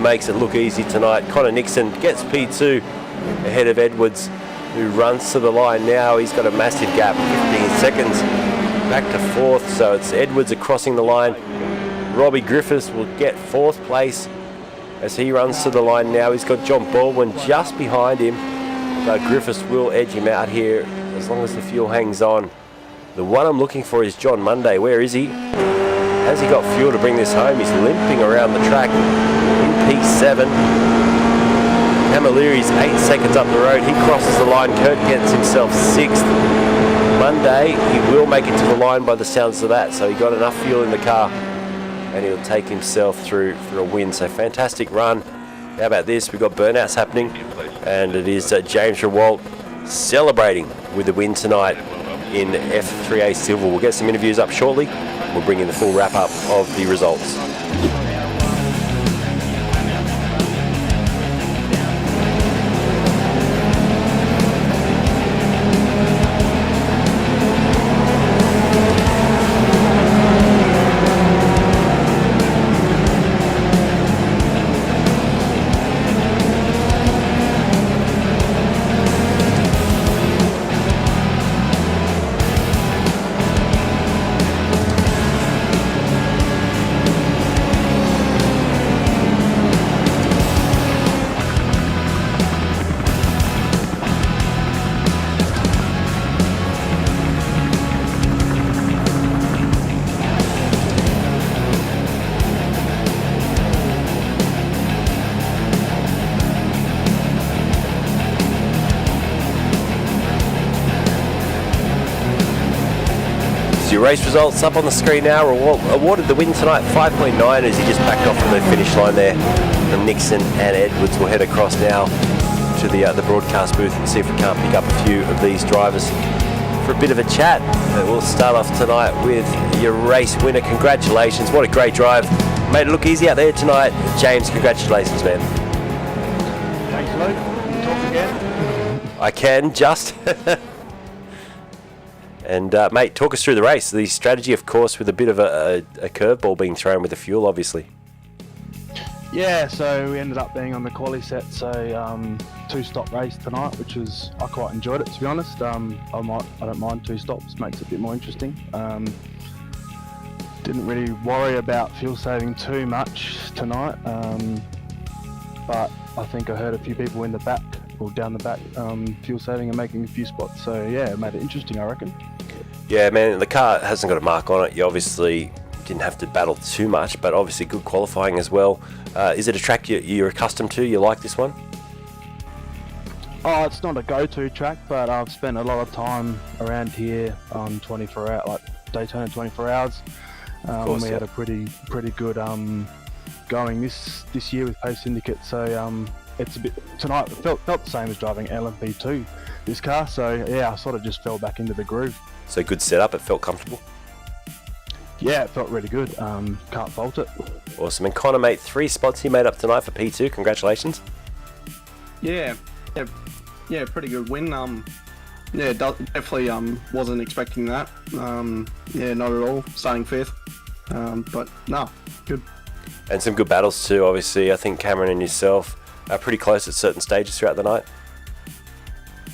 makes it look easy tonight. Connor Nixon gets P2 ahead of Edwards, who runs to the line now. He's got a massive gap, 15 seconds back to 4th, so it's Edwards crossing the line. Robbie Griffiths will get 4th place as he runs to the line now. He's got John Baldwin just behind him, but Griffiths will edge him out here as long as the fuel hangs on. The one I'm looking for is John Monday. Where is he? Has he got fuel to bring this home? He's limping around the track in P7. Camilleri's 8 seconds up the road. He crosses the line. Kurt gets himself 6th. Monday, he will make it to the line by the sounds of that. So he got enough fuel in the car and he'll take himself through for a win. So fantastic run. How about this? We've got burnouts happening, and it is James Rewalt celebrating with the win tonight in F3A Silver. We'll get some interviews up shortly. We'll bring in the full wrap-up of the results. Your race results up on the screen now. Awarded the win tonight, 5.9, as he just backed off from the finish line there. And Nixon and Edwards will head across now to the broadcast booth and see if we can't pick up a few of these drivers for a bit of a chat. We'll start off tonight with your race winner. Congratulations, what a great drive. Made it look easy out there tonight. James, congratulations, man. Thanks, Luke. Can you talk again? I can, just. And mate, talk us through the race. The strategy, of course, with a bit of a curveball being thrown with the fuel, obviously. Yeah, so we ended up being on the quali set, so 2-stop race tonight, which was, I quite enjoyed it, to be honest. I don't mind 2 stops, makes it a bit more interesting. Didn't really worry about fuel saving too much tonight, but I think I heard a few people in the back, or down the back, fuel saving and making a few spots, so yeah, it made it interesting, I reckon. Yeah, man, the car hasn't got a mark on it. You obviously didn't have to battle too much, but obviously good qualifying as well. Is it a track you're accustomed to? You like this one? Oh, it's not a go-to track, but I've spent a lot of time around here on 24 hours, like Daytona 24 hours. Course, we had a pretty good going this year with Pace Syndicate, so it's a bit tonight. It felt the same as driving LMP2, this car. So yeah, I sort of just fell back into the groove. So good setup. It felt comfortable. Yeah, it felt really good. Can't fault it. Awesome. And Connor, mate, 3 spots you made up tonight for P2. Congratulations. Yeah, pretty good win. Yeah, definitely wasn't expecting that. Yeah, not at all. Starting 5th, but no, good. And some good battles too. Obviously, I think Cameron and yourself are pretty close at certain stages throughout the night.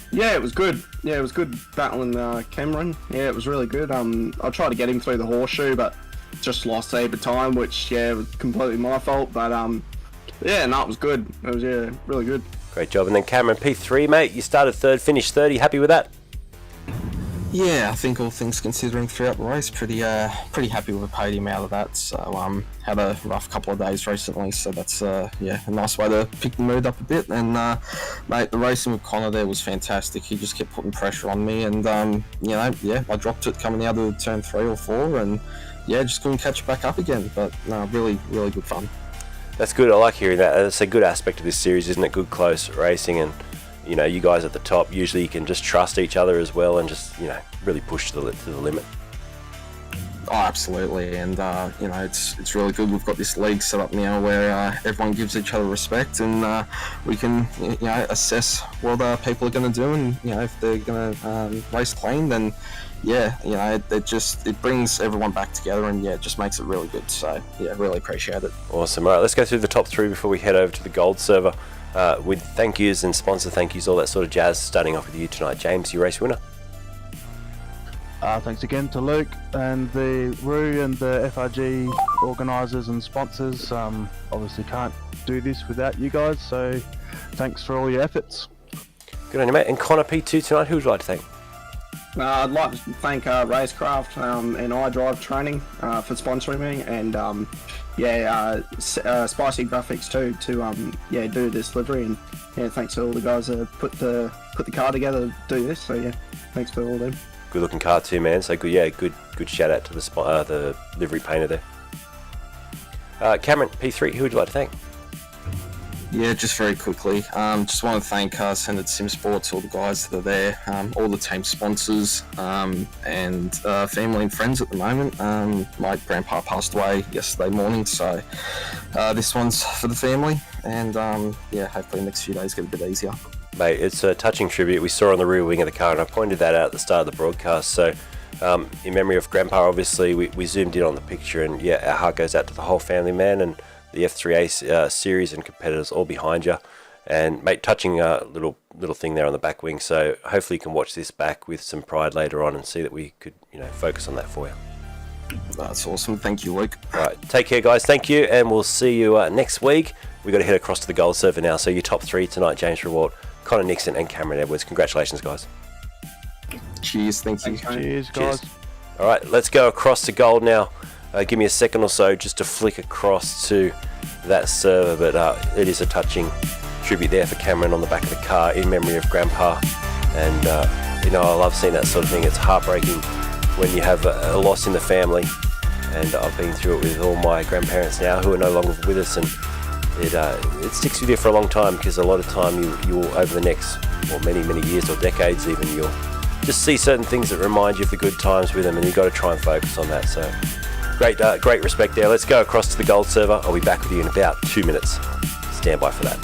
Yeah, it was good. Yeah, it was good battling Cameron. Yeah, it was really good. I tried to get him through the horseshoe, but just lost a bit of time, which yeah, was completely my fault. But yeah, no, it was good. It was really good. Great job. And then Cameron, P3, mate, you started 3rd, finished 3rd. Are you happy with that? Yeah, I think all things considering throughout the race, pretty happy with the podium out of that. So had a rough couple of days recently, so that's yeah, a nice way to pick the mood up a bit. And mate, the racing with Connor there was fantastic. He just kept putting pressure on me, and you know, yeah, I dropped it coming out of turn 3 or 4, and yeah, just couldn't catch it back up again. But no, really good fun. That's good. I like hearing that. It's a good aspect of this series, isn't it? Good close racing, and you know, you guys at the top, usually you can just trust each other as well and just, you know, really push to the limit. Oh, absolutely, and you know, it's really good. We've got this league set up now where everyone gives each other respect, and we can, you know, assess what people are going to do, and you know, if they're going to race clean, then yeah, you know, it brings everyone back together, and yeah, it just makes it really good. So yeah, really appreciate it. Awesome. All right, let's go through the top 3 before we head over to the gold server. With thank yous and sponsor thank yous, all that sort of jazz. Starting off with you tonight, James, your race winner. Thanks again to Luke and the RU and the FRG organisers and sponsors. Obviously can't do this without you guys, so thanks for all your efforts. Good on you, mate. And Connor, P2 tonight, who would you like to thank? I'd like to thank RaceKraft and iDrive Training for sponsoring me, and Spicy Graphics too to do this delivery, and yeah, thanks to all the guys that put the car together to do this. So yeah, thanks for all them. Good looking car too, man. So good, yeah, good shout out to the livery painter there. Cameron, P3, who would you like to thank? Yeah, just very quickly, just want to thank Senate Sim Sports, all the guys that are there, all the team sponsors, and family and friends at the moment. My grandpa passed away yesterday morning, so this one's for the family, and yeah, hopefully the next few days get a bit easier. Mate, it's a touching tribute. We saw on the rear wing of the car, and I pointed that out at the start of the broadcast. So in memory of Grandpa, obviously, we zoomed in on the picture, and yeah, our heart goes out to the whole family, man, and the F3A series and competitors all behind you. And mate, touching little thing there on the back wing. So hopefully you can watch this back with some pride later on and see that we could, you know, focus on that for you. That's awesome. Thank you, Luke. All right, take care, guys. Thank you, and we'll see you next week. We've got to head across to the gold server now. So your top 3 tonight: James Rewalt, Connor Nixon, and Cameron Edwards. Congratulations, guys. Cheers. Thank you. Cheers, guys. Cheers. All right, let's go across to gold now. Give me a second or so just to flick across to that server, but it is a touching tribute there for Cameron on the back of the car in memory of Grandpa. And you know, I love seeing that sort of thing. It's heartbreaking when you have a loss in the family, and I've been through it with all my grandparents now who are no longer with us, and it sticks with you for a long time, because a lot of time you'll over the next, or many years or decades even, you'll just see certain things that remind you of the good times with them, and you've got to try and focus on that. So great respect there. Let's go across to the gold server. I'll be back with you in about 2 minutes. Stand by for that.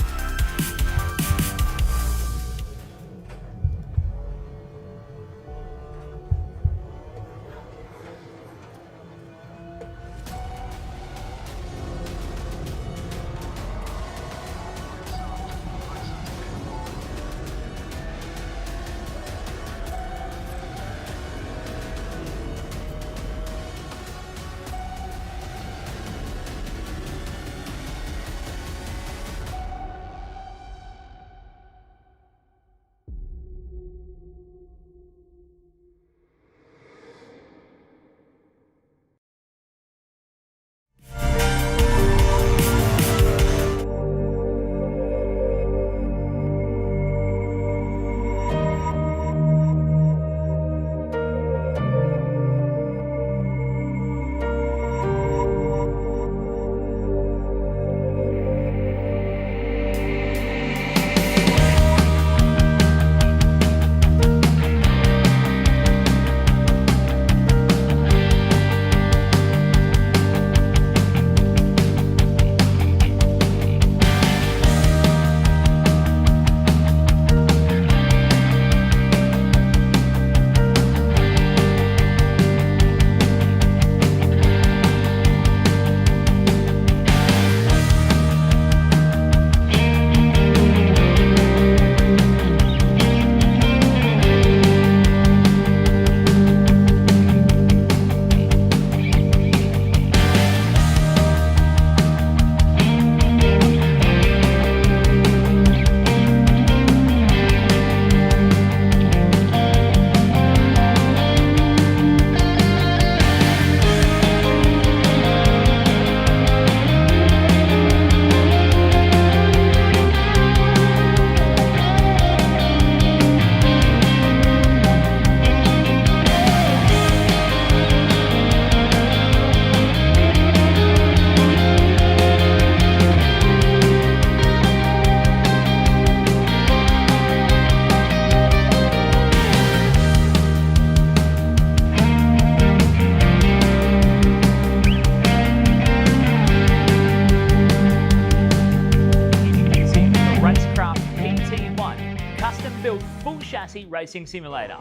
chassis racing simulator.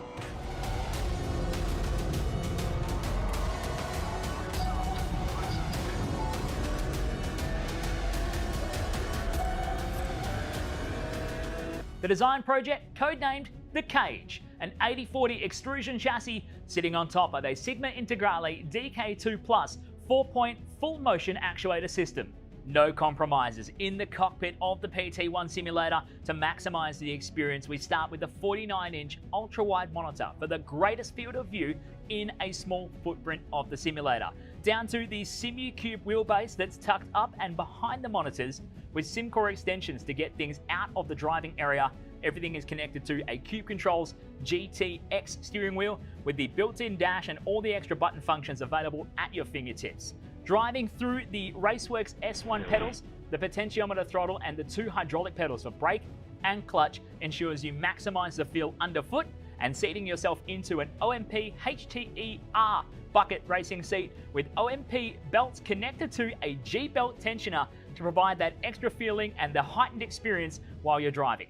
The design project, codenamed The Cage, an 80/40 extrusion chassis sitting on top of a Sigma Integrale DK2 Plus 4-point full motion actuator system. No compromises in the cockpit of the PT1 simulator. To maximize the experience, we start with the 49-inch ultra-wide monitor for the greatest field of view in a small footprint of the simulator, down to the SimuCube wheelbase that's tucked up and behind the monitors with SimCore extensions to get things out of the driving area. Everything is connected to a Cube Controls GTX steering wheel with the built-in dash and all the extra button functions available at your fingertips. Driving through the Raceworks S1 pedals, the potentiometer throttle and the 2 hydraulic pedals for brake and clutch ensures you maximize the feel underfoot, and seating yourself into an OMP HTER bucket racing seat with OMP belts connected to a G-belt tensioner to provide that extra feeling and the heightened experience while you're driving.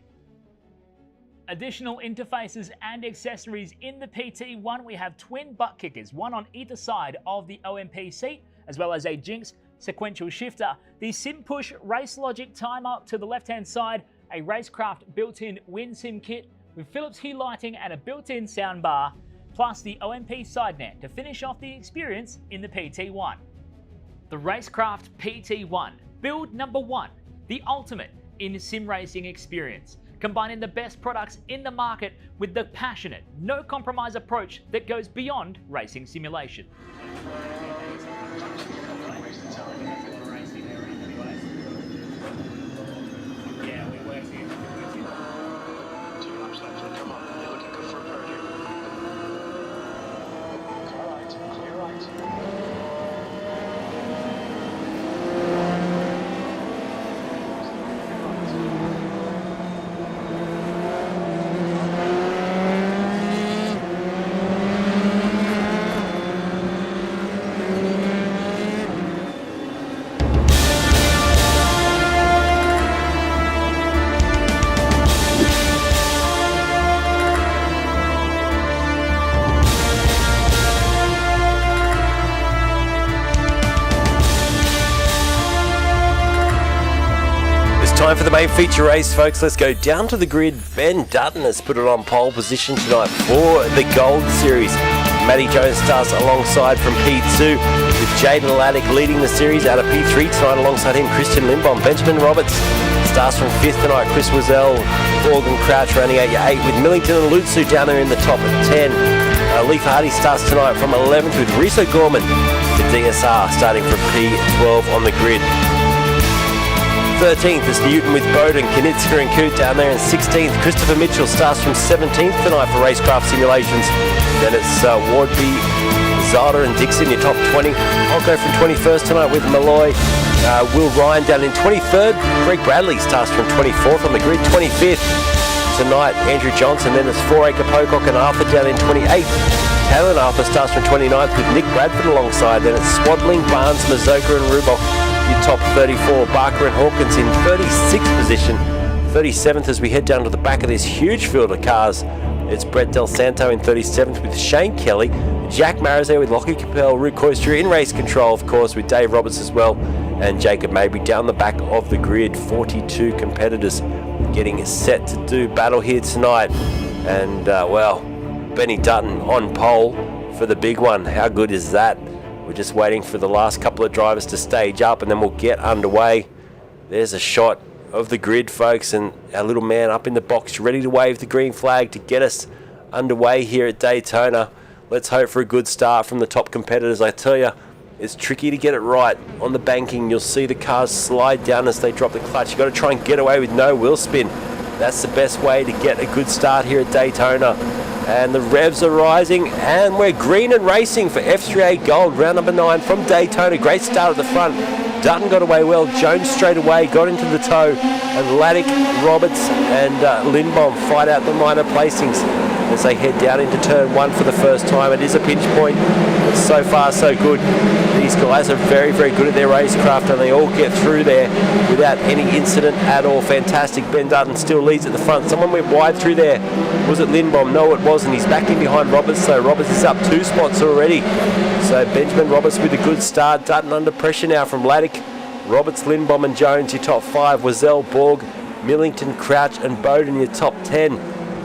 Additional interfaces and accessories in the PT1, we have twin butt kickers, one on either side of the OMP seat, as well as a Jinx sequential shifter, the SimPush Race Logic timer to the left-hand side, a RaceKraft built-in WinSim kit with Philips Hue lighting and a built-in soundbar, plus the OMP side net to finish off the experience in the PT1. The RaceKraft PT1, build number 1, the ultimate in sim racing experience, combining the best products in the market with the passionate, no compromise approach that goes beyond racing simulation. Time for the main feature race, folks. Let's go down to the grid. Ben Dutton has put it on pole position tonight for the Gold Series. Matty Jones starts alongside from P2, with Jaden Laddick leading the series out of P3 tonight. Alongside him, Christian Lindbaum. Benjamin Roberts starts from 5th tonight. Chris Wazell, Morgan Crouch running out your 8, with Millington and Lutsu down there in the top at 10. Leaf Hardy starts tonight from 11th, with Riso Gorman to DSR starting from P12 on the grid. 13th is Newton with Bowden, Knitsker and Coote down there in 16th. Christopher Mitchell starts from 17th tonight for RaceKraft Simulations. Then it's Wardby, Zada and Dixon, your top 20. I'll go from 21st tonight with Malloy. Will Ryan down in 23rd. Greg Bradley starts from 24th on the grid. 25th tonight, Andrew Johnson. Then it's 4-Acre Pocock and Arthur down in 28th. Taylor Arthur starts from 29th with Nick Bradford alongside. Then it's Swaddling, Barnes, Mazoka and Rubok, your top 34. Barker and Hawkins in 36th position. 37th as we head down to the back of this huge field of cars. It's Brett Del Santo in 37th with Shane Kelly. Jack Marizet with Lockie Capel. Root Koister in race control, of course, with Dave Roberts as well. And Jacob Mabry down the back of the grid. 42 competitors getting set to do battle here tonight. And, well, Benny Dutton on pole for the big one. How good is that? We're just waiting for the last couple of drivers to stage up and then we'll get underway. There's a shot of the grid, folks, and our little man up in the box ready to wave the green flag to get us underway here at Daytona. Let's hope for a good start from the top competitors. I tell you, it's tricky to get it right. On the banking, you'll see the cars slide down as they drop the clutch. You've got to try and get away with no wheel spin. That's the best way to get a good start here at Daytona. And the revs are rising, and we're green and racing for F3A Gold, round number 9 from Daytona. Great start at the front. Dutton got away well. Jones straight away got into the tow, and Laddick, Roberts and Lindbaum fight out the minor placings as they head down into turn 1 for the first time. It is a pinch point, but so far so good. These guys are very, very good at their racecraft, and they all get through there without any incident at all. Fantastic. Ben Dutton still leads at the front. Someone went wide through there. Was it Lindbaum? No, it wasn't. He's back in behind Roberts, so Roberts is up 2 spots already. So Benjamin Roberts with a good start. Dutton under pressure now from Laddick. Roberts, Lindbaum and Jones, your top 5. Wazell, Borg, Millington, Crouch and Bowden, your top 10.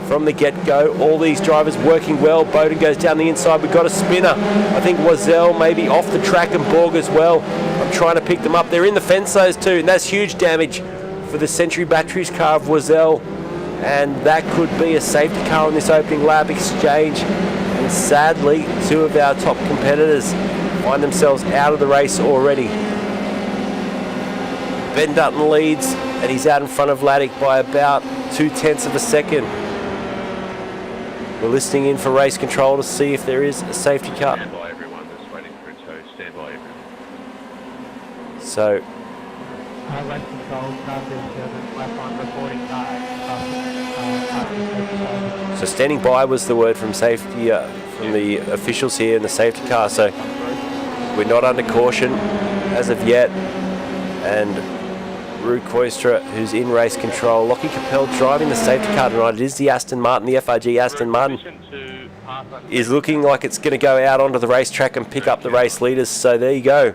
From the get-go, all these drivers working well. Bowden goes down the inside. We've got a spinner. I think Wazell maybe off the track and Borg as well. I'm trying to pick them up. They're in the fence, those two, and that's huge damage for the Century Batteries car of Wazell. And that could be a safety car on this opening lap exchange. And sadly, 2 of our top competitors find themselves out of the race already. Ben Dutton leads, and he's out in front of Laddick by about 0.2 of a second. We're listening in for race control to see if there is a safety car. Stand by everyone that's waiting for a tow. Stand by everyone. So, race control, car 7, lap 1, reporting car. so standing by was the word from safety, from the officials here in the safety car. So we're not under caution as of yet. And Root Koistra, who's in race control. Lockie Capel driving the safety car tonight. It is the Aston Martin, the FRG Aston Martin. Is looking like it's going to go out onto the racetrack and pick up the race leaders. So there you go.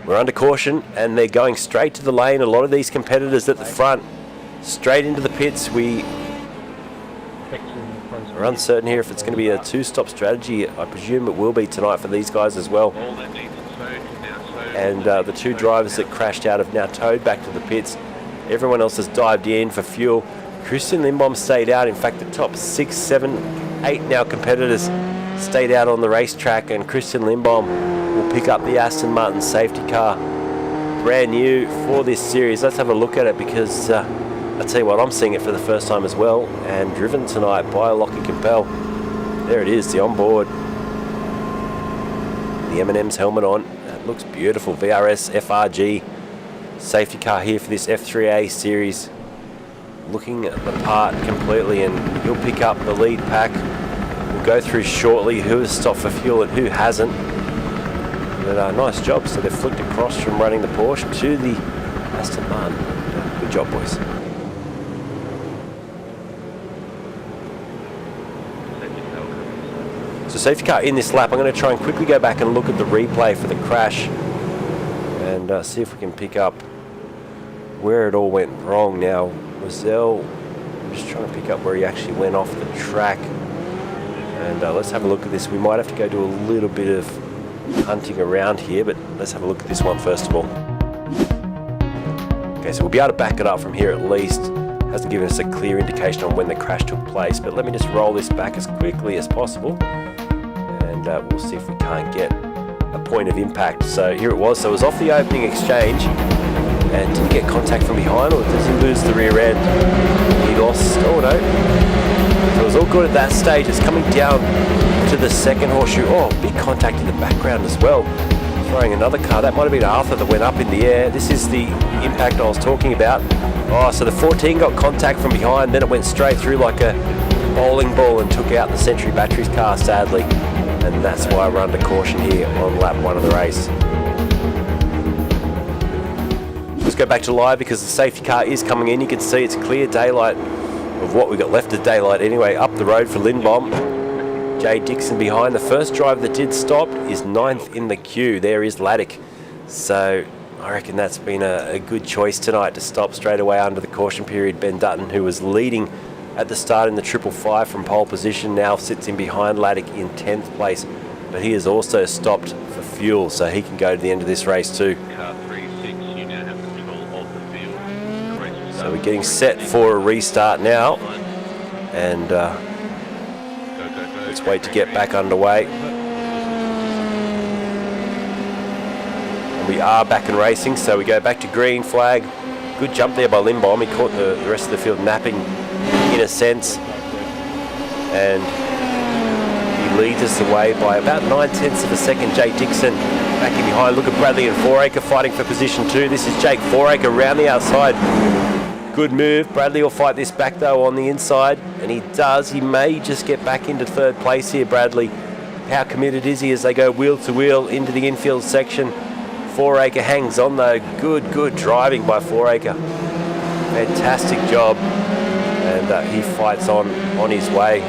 We're under caution and they're going straight to the lane. A lot of these competitors at the front, straight into the pits. We're uncertain here if it's going to be a 2-stop strategy. I presume it will be tonight for these guys as well. And the 2 drivers that crashed out have now towed back to the pits. Everyone else has dived in for fuel. Christian Lindbaum stayed out. In fact, the top 6, 7, 8 now competitors stayed out on the racetrack, and Christian Lindbaum will pick up the Aston Martin safety car. Brand new for this series. Let's have a look at it because I tell you what, I'm seeing it for the first time as well, and driven tonight by Lockie Capel. There it is, the onboard. The M&M's helmet on. It looks beautiful. VRS FRG safety car here for this F3A series. Looking the part completely, and he'll pick up the lead pack. We'll go through shortly who has stopped for fuel and who hasn't. But nice job. So they've flicked across from running the Porsche to the Aston Martin. Good job, boys. So safety car in this lap. I'm going to try and quickly go back and look at the replay for the crash and see if we can pick up where it all went wrong. Now, Wazell, I'm just trying to pick up where he actually went off the track. And let's have a look at this. We might have to go do a little bit of hunting around here, but let's have a look at this one first of all. Okay, so we'll be able to back it up from here at least. Hasn't given us a clear indication on when the crash took place, but let me just roll this back as quickly as possible, and we'll see if we can't get a point of impact. So here it was. So it was off the opening exchange, and didn't get contact from behind, or does he lose the rear end? He lost, oh no. So it was all good at that stage. It's coming down to the second horseshoe. Oh, big contact in the background as well. Throwing another car. That might have been Arthur that went up in the air. This is the impact I was talking about. Oh, so the 14 got contact from behind, then it went straight through like a bowling ball and took out the Century Batteries car, sadly. And that's why we're under caution here on lap 1 of the race. Let's go back to live because the safety car is coming in. You can see it's clear daylight of what we got left of daylight anyway. Up the road for Lindbaum. Jay Dixon behind. The first driver that did stop is 9th in the queue. There is Laddick. So I reckon that's been a good choice tonight to stop straight away under the caution period. Ben Dutton, who was leading at the start in the 555 from pole position, now sits in behind Laddick in 10th place. But he has also stopped for fuel, so he can go to the end of this race too. Car 36, you now have control of the field. The race will So start we're getting set for a restart now, and let's wait to get back underway. And we are back and racing, so we go back to green flag. Good jump there by Lindbaum. He caught the rest of the field napping in a sense, and he leads us away by about 9/10 of a second. Jake Dixon back in behind. Look at Bradley and Foraker fighting for position 2. This is Jake Foraker around the outside. Good move. Bradley will fight this back though on the inside, and he does. He may just get back into 3rd place here, Bradley. How committed is he as they go wheel to wheel into the infield section? Foraker hangs on though. Good driving by Foraker. Fantastic job. And he fights on his way.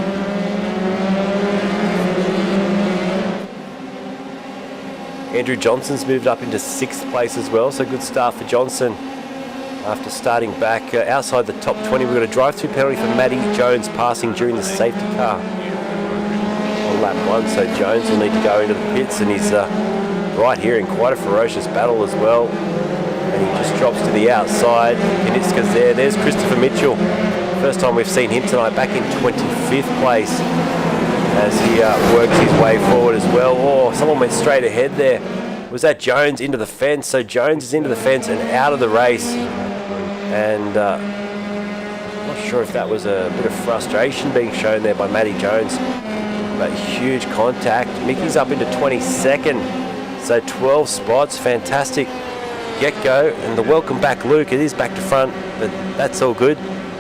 Andrew Johnson's moved up into 6th place as well, so good start for Johnson after starting back outside the top 20. We've got a drive-through penalty for Matty Jones passing during the safety car on lap 1, so Jones will need to go into the pits, and he's right here in quite a ferocious battle as well, and he just drops to the outside. Kanitska's there. There's Christopher Mitchell. First time we've seen him tonight, back in 25th place as he works his way forward as well. Oh, someone went straight ahead there. Was that Jones into the fence? So Jones is into the fence and out of the race. And I'm not sure if that was a bit of frustration being shown there by Matty Jones. But huge contact. Mickey's up into 22nd. So 12 spots. Fantastic get-go. And the welcome back Luke. It is back to front, but that's all good.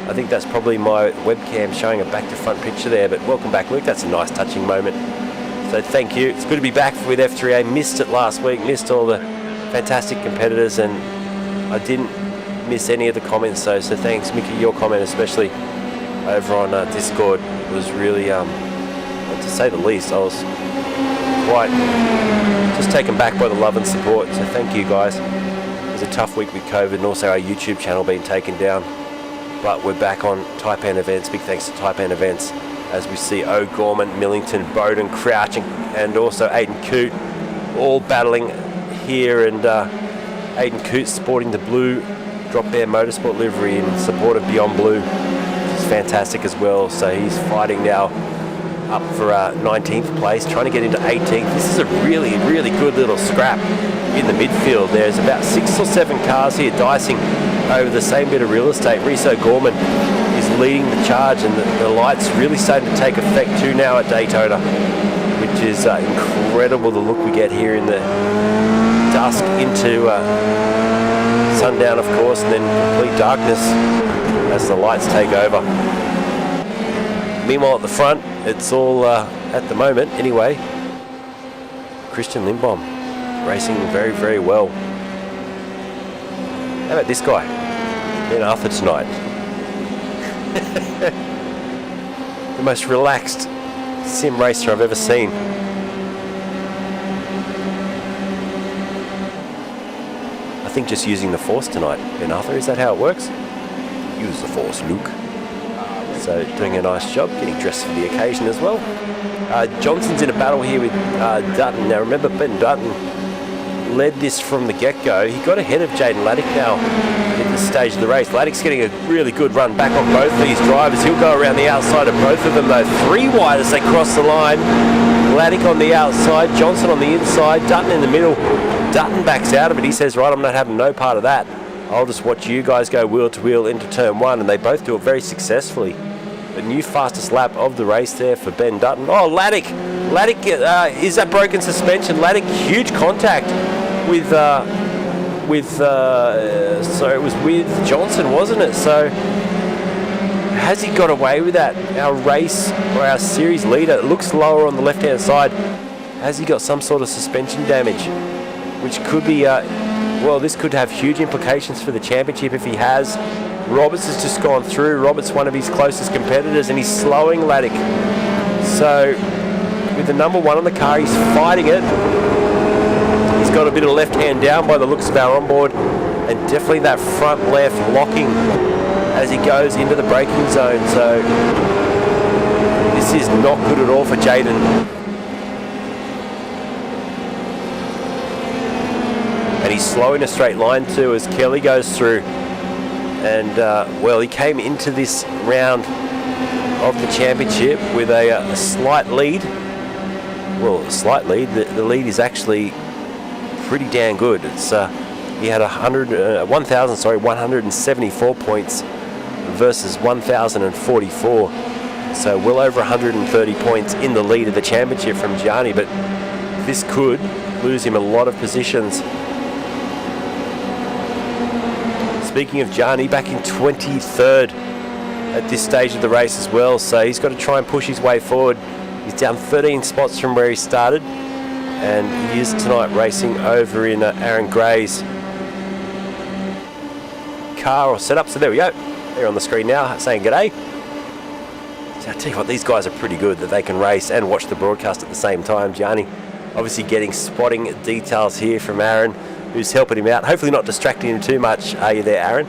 I think that's probably my webcam showing a back to front picture there, but welcome back Luke. That's a nice touching moment. So thank you. It's good to be back with F3A. Missed it last week, missed all the fantastic competitors, and I didn't miss any of the comments, so thanks Mickey. Your comment especially over on Discord was really, to say the least, I was quite just taken back by the love and support, so thank you guys. It was a tough week with COVID and also our YouTube channel being taken down. But we're back on Taipan Events. Big thanks to Taipan Events as we see O'Gorman, Millington, Bowden, Crouch, and also Aidan Coote all battling here. And Aidan Coote sporting the blue Drop Bear Motorsport livery in support of Beyond Blue, which is fantastic as well. So he's fighting now up for 19th place, trying to get into 18th. This is a really good little scrap in the midfield. There's about 6 or 7 cars here dicing over the same bit of real estate. Reese O'Gorman is leading the charge, and the lights really starting to take effect too now at Daytona, which is incredible, the look we get here in the dusk into sundown, of course, and then complete darkness as the lights take over. Meanwhile at the front, it's all, at the moment anyway, Christian Lindbaum racing very well. How about this guy, Ben Arthur tonight? The most relaxed sim racer I've ever seen. think just using the Force tonight. Ben Arthur, is that how it works? Use the Force, Luke. So doing a nice job, getting dressed for the occasion as well. Johnson's in a battle here with Dutton. Now remember, Ben Dutton led this from the get-go. He got ahead of Jaden Laddick now at this stage of the race. Laddick's getting a really good run back on both these drivers. He'll go around the outside of both of them though. 3 wide as they cross the line. Laddick on the outside, Johnson on the inside, Dutton in the middle. Dutton backs out of it. He says, right, I'm not having no part of that. I'll just watch you guys go wheel to wheel into turn 1, and they both do it very successfully. The new fastest lap of the race there for Ben Dutton. Oh, Laddick is that broken suspension. Laddick, huge contact with so it was with Johnson, wasn't it? So has he got away with that? Our race, or our series leader, looks lower on the left-hand side. Has he got some sort of suspension damage? Which could be, well, this could have huge implications for the championship if he has. Roberts has just gone through. Roberts, one of his closest competitors, and he's slowing Laddick. So with the number 1 on the car, he's fighting it. He's got a bit of left hand down by the looks of our onboard, and definitely that front left locking as he goes into the braking zone. So this is not good at all for Jaden. And he's slow in a straight line too as Kelly goes through. And well, he came into this round of the championship with a slight lead. Well, a slight lead. The lead is actually pretty damn good. It's he had 1,174 points versus 1,044. So well over 130 points in the lead of the championship from Gianni, but this could lose him a lot of positions. Speaking of Gianni, back in 23rd at this stage of the race as well, so he's got to try and push his way forward. He's down 13 spots from where he started, and he is tonight racing over in Aaron Gray's car or setup. So there we go. They're on the screen now saying g'day. So I tell you what, these guys are pretty good that they can race and watch the broadcast at the same time. Gianni obviously getting spotting details here from Aaron, who's helping him out. Hopefully not distracting him too much. Are you there, Aaron?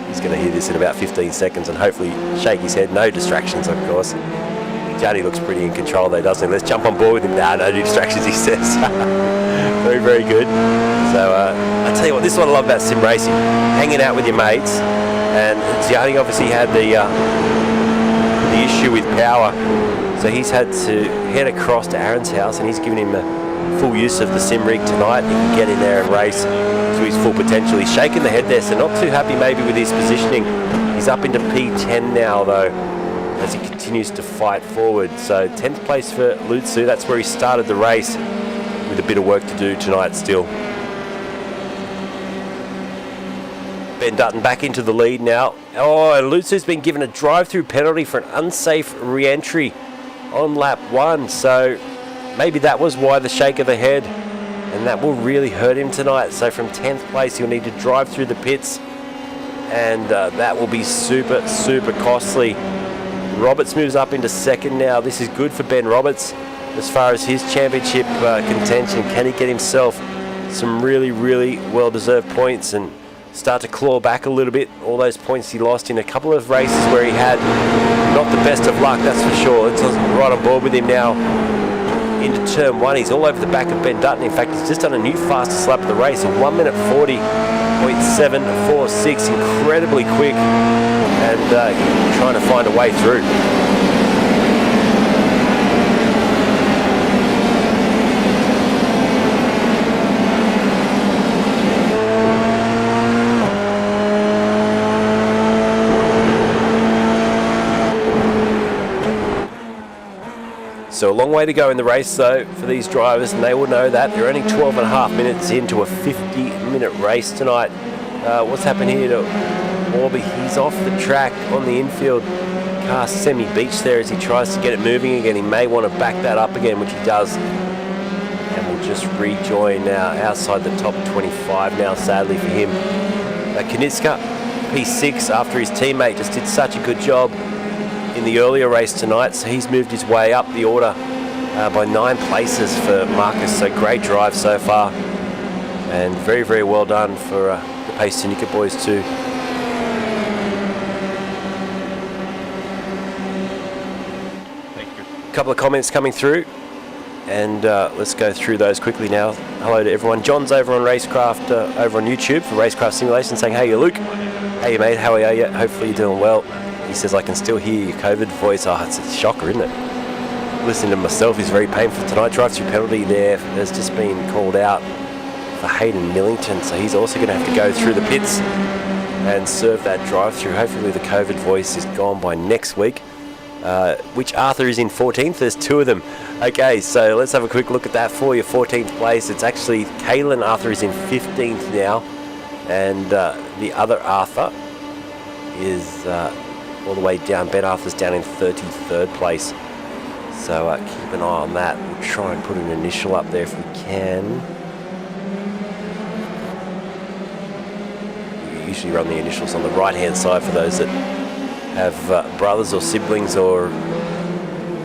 He's going to hear this in about 15 seconds and hopefully shake his head. No distractions, of course. Gianni looks pretty in control there, doesn't he? Let's jump on board with him. No distractions, he says. Very, very good. So I tell you what, this is what I love about sim racing. Hanging out with your mates. And Gianni obviously had the issue with power. So he's had to head across to Aaron's house, and he's given him the full use of the sim rig tonight. He can get in there and race to his full potential. He's shaking the head there, so not too happy maybe with his positioning. He's up into P10 now though, as he continues to fight forward. So 10th place for Lutsu. That's where he started the race, with a bit of work to do tonight still. Ben Dutton back into the lead now. Oh, and Lutsu's been given a drive-through penalty for an unsafe re-entry on lap 1. So maybe that was why the shake of the head, and that will really hurt him tonight. So from 10th place, he'll need to drive through the pits, and that will be super, super costly. Roberts moves up into 2nd now. This is good for Ben Roberts as far as his championship contention. Can he get himself some really, really well-deserved points and start to claw back a little bit? All those points he lost in a couple of races where he had not the best of luck, that's for sure. It's right on board with him now into turn 1. He's all over the back of Ben Dutton. In fact, he's just done a new fastest lap of the race, a 1:40.746, incredibly quick, and trying to find a way through. So a long way to go in the race though for these drivers, and they will know that. They're only 12.5 minutes into a 50-minute race tonight. What's happened here to Orby? He's off the track on the infield. Car semi-beach there as he tries to get it moving again. He may want to back that up again, which he does. And we'll just rejoin now outside the top 25 now, sadly for him. Kanitzka, P6, after his teammate just did such a good job in the earlier race tonight, so he's moved his way up the order by 9 places for Marcus. So great drive so far And very, very well done for the Pace Syndicate boys too. Thank you. A couple of comments coming through, and let's go through those quickly now. Hello to everyone. John's over on RaceKraft, over on YouTube for RaceKraft Simulation, saying, "Hey, Luke. Hey, mate. How are you? Hopefully you're doing well." He says, "I can still hear your COVID voice." Oh, it's a shocker, isn't it? Listening to myself is very painful tonight. Drive-through penalty there has just been called out for Hayden Millington, so he's also going to have to go through the pits and serve that drive-through. Hopefully the COVID voice is gone by next week. Which Arthur is in 14th? There's two of them. Okay, so let's have a quick look at that for you. 14th place, it's actually Kalen Arthur is in 15th now, and the other Arthur is all the way down. Ben Arthur's down in 33rd place. So keep an eye on that. We'll try and put an initial up there if we can. We usually run the initials on the right-hand side for those that have brothers or siblings or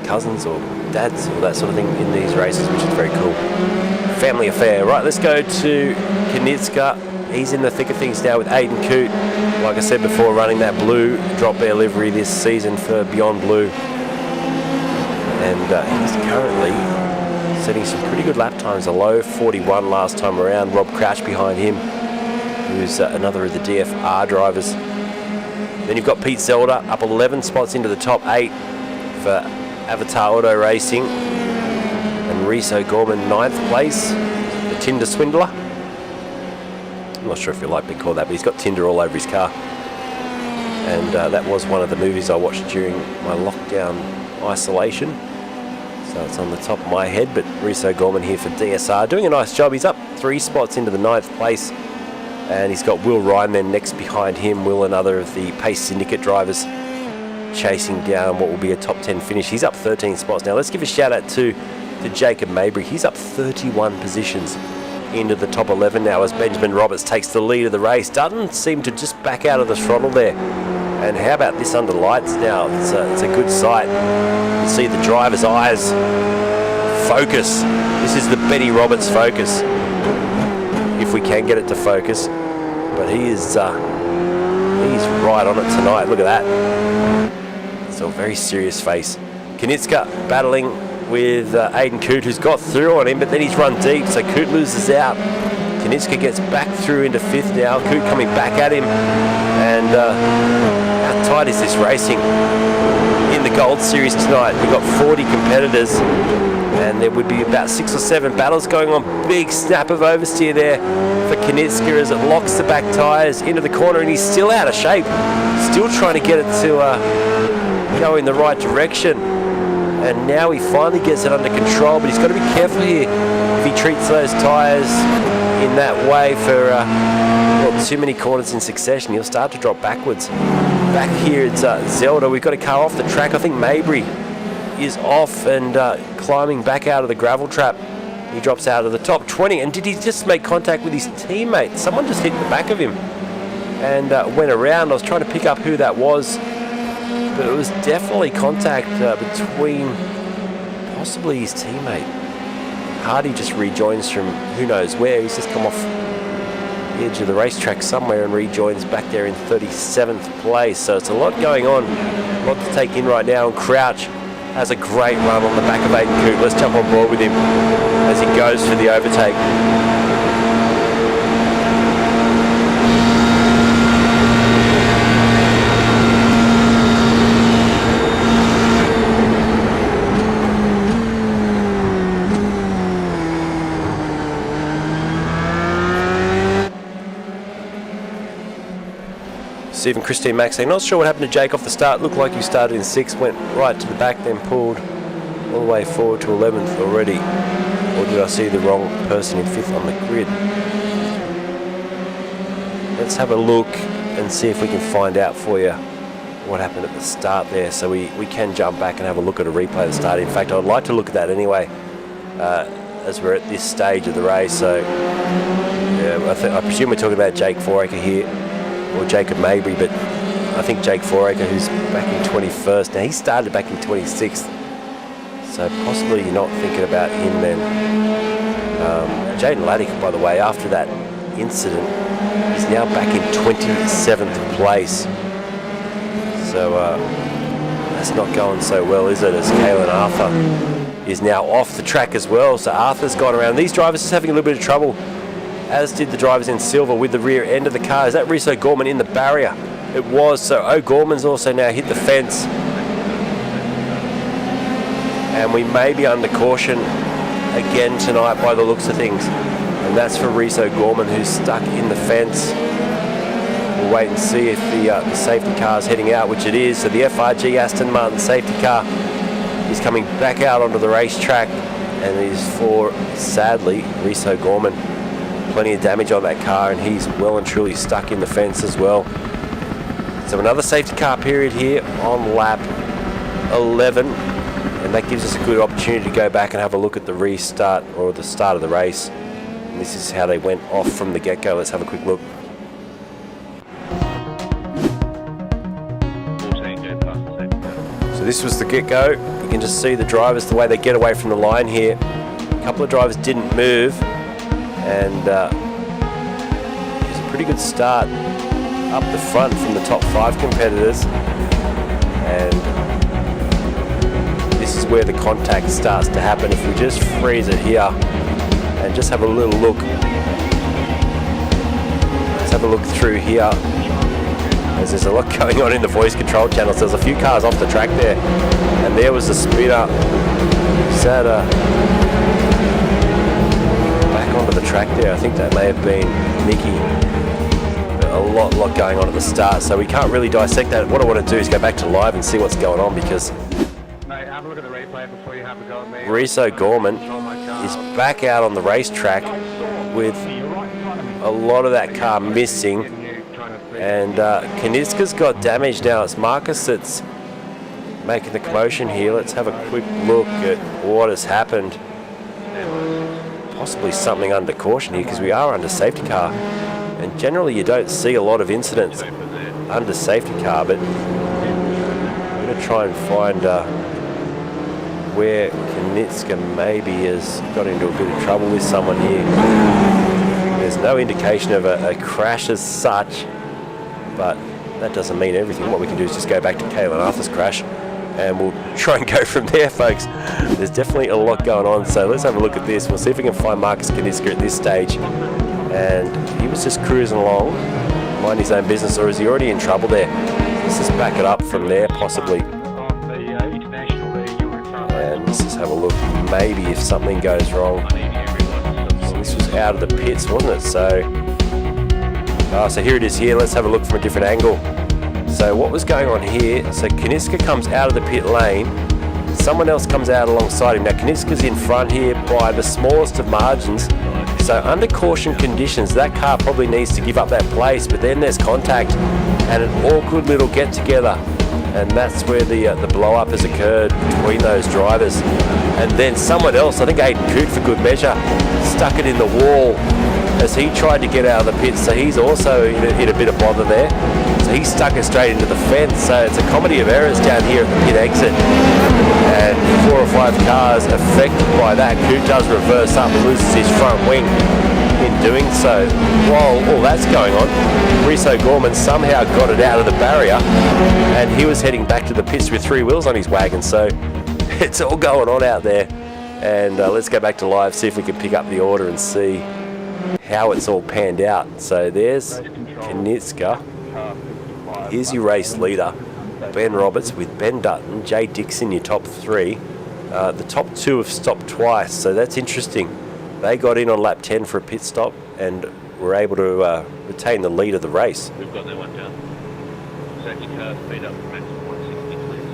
cousins or dads or that sort of thing in these races, which is very cool. Family affair. Right, let's go to Knizka. He's in the thick of things now with Aiden Coote. Like I said before, running that blue drop bear livery this season for Beyond Blue. And he's currently setting some pretty good lap times. A low 41 last time around. Rob Crouch behind him, who's another of the DFR drivers. Then you've got Pete Zelda up 11 spots into the top 8 for Avatar Auto Racing. And Reese O'Gorman 9th place, the Tinder Swindler. I'm not sure if you like being called that, but he's got Tinder all over his car. And that was one of the movies I watched during my lockdown isolation. So it's on the top of my head, but Reese O'Gorman here for DSR doing a nice job. He's up 3 spots into the 9th place. And he's got Will Ryan then next behind him. Will, another of the Pace Syndicate drivers, chasing down what will be a top 10 finish. He's up 13 spots now. Let's give a shout out to Jacob Mabry. He's up 31 positions into the top 11 now as Benjamin Roberts takes the lead of the race. Doesn't seem to just back out of the throttle there. And how about this under lights now? It's a good sight. You see the driver's eyes focus. This is the Benny Roberts focus, if we can get it to focus. But he's right on it tonight. Look at that. It's a very serious face. Knizka battling with Aiden Coote, who's got through on him, but then he's run deep, so Coote loses out. Knizka gets back through into 5th now. Coote coming back at him. And how tight is this racing in the Gold Series tonight? We've got 40 competitors, and there would be about 6 or 7 battles going on. Big snap of oversteer there for Knizka as it locks the back tyres into the corner, and he's still out of shape. Still trying to get it to go in the right direction. And now he finally gets it under control, but he's got to be careful here if he treats those tyres in that way for too many corners in succession. He'll start to drop backwards. Back here it's Zelda. We've got a car off the track. I think Mabry is off and climbing back out of the gravel trap. He drops out of the top 20. And did he just make contact with his teammate? Someone just hit the back of him and went around. I was trying to pick up who that was, but it was definitely contact between possibly his teammate. Hardy just rejoins from who knows where. He's just come off the edge of the racetrack somewhere and rejoins back there in 37th place. So it's a lot going on, a lot to take in right now. And Crouch has a great run on the back of Aiden Coote. Let's jump on board with him as he goes for the overtake. Stephen Christine Max saying, not sure what happened to Jake off the start. Looked like you started in 6th, went right to the back, then pulled all the way forward to 11th already. Or did I see the wrong person in 5th on the grid? Let's have a look and see if we can find out for you what happened at the start there, so we can jump back and have a look at a replay of the start. In fact, I'd like to look at that anyway, as we're at this stage of the race. So yeah, I presume we're talking about Jake Foraker here, or Jacob Mabry, but I think Jake Foraker, who's back in 21st. Now, he started back in 26th, so possibly you're not thinking about him then. Jaden Laddick, by the way, after that incident, is now back in 27th place. So that's not going so well, is it? As Kalen Arthur is now off the track as well. So Arthur's gone around. These drivers are having a little bit of trouble, as did the drivers in silver with the rear end of the car. Is that Rhys O'Gorman in the barrier? It was. So O'Gorman's also now hit the fence. And we may be under caution again tonight by the looks of things. And that's for Rhys O'Gorman, who's stuck in the fence. We'll wait and see if the safety car is heading out, which it is. So the FRG Aston Martin safety car is coming back out onto the racetrack, and it is for, sadly, Rhys O'Gorman. Plenty of damage on that car, and he's well and truly stuck in the fence as well. So another safety car period here on lap 11, and that gives us a good opportunity to go back and have a look at the restart, or the start of the race. And this is how they went off from the get-go. Let's have a quick look. 14 go past the safety car. So this was the get-go. You can just see the drivers, the way they get away from the line here. A couple of drivers didn't move, and it was a pretty good start up the front from the top 5 competitors. And this is where the contact starts to happen. If we just freeze it here and just have a little look. Let's have a look through here, as there's a lot going on in the voice control channels. There's a few cars off the track there, and there was a spinner. Sad back onto the track there. I think that may have been Mickey. A lot going on at the start, so we can't really dissect that. What I want to do is go back to live and see what's going on, because Mate, have a look at the replay before you have a go at me. Rhys O'Gorman is back out on the racetrack with a lot of that car missing, and Kaniska's got damage now. It's Marcus that's making the commotion here. Let's have a quick look at what has happened. Possibly something under caution here, because we are under safety car, and generally you don't see a lot of incidents under safety car, but I'm going to try and find where Kaniska maybe has got into a bit of trouble with someone here. There's no indication of a crash as such, but that doesn't mean everything. What we can do is just go back to Kalen Arthur's crash, and we'll try and go from there, folks. There's definitely a lot going on, so let's have a look at this. We'll see if we can find Marcus Kaniska at this stage. And he was just cruising along, minding his own business, or is he already in trouble there? Let's just back it up from there, possibly. And let's just have a look, maybe if something goes wrong. So this was out of the pits, wasn't it? So here it is here. Let's have a look from a different angle. So what was going on here? So Kaniska comes out of the pit lane. Someone else comes out alongside him. Now Kaniska's in front here by the smallest of margins. So under caution conditions, that car probably needs to give up that place, but then there's contact and an awkward little get together, and that's where the blow up has occurred between those drivers. And then someone else, I think Aiden Coote for good measure, stuck it in the wall as he tried to get out of the pit, so he's also in a bit of bother there. So he stuck it straight into the fence. So it's a comedy of errors down here at the pit exit, and 4 or 5 cars affected by that. Coote does reverse up, loses his front wing in doing so. While all that's going on, Rhys O'Gorman somehow got it out of the barrier, and he was heading back to the pits with 3 wheels on his wagon. So it's all going on out there, and let's go back to live, see if we can pick up the order and see how it's all panned out. So there's Kaniska. Here's your race leader, Ben Roberts, with Ben Dutton, Jay Dixon, your top 3. The top 2 have stopped twice, so that's interesting. They got in on lap 10 for a pit stop and were able to retain the lead of the race. We've got that one down. Safety car speed up max 160, please.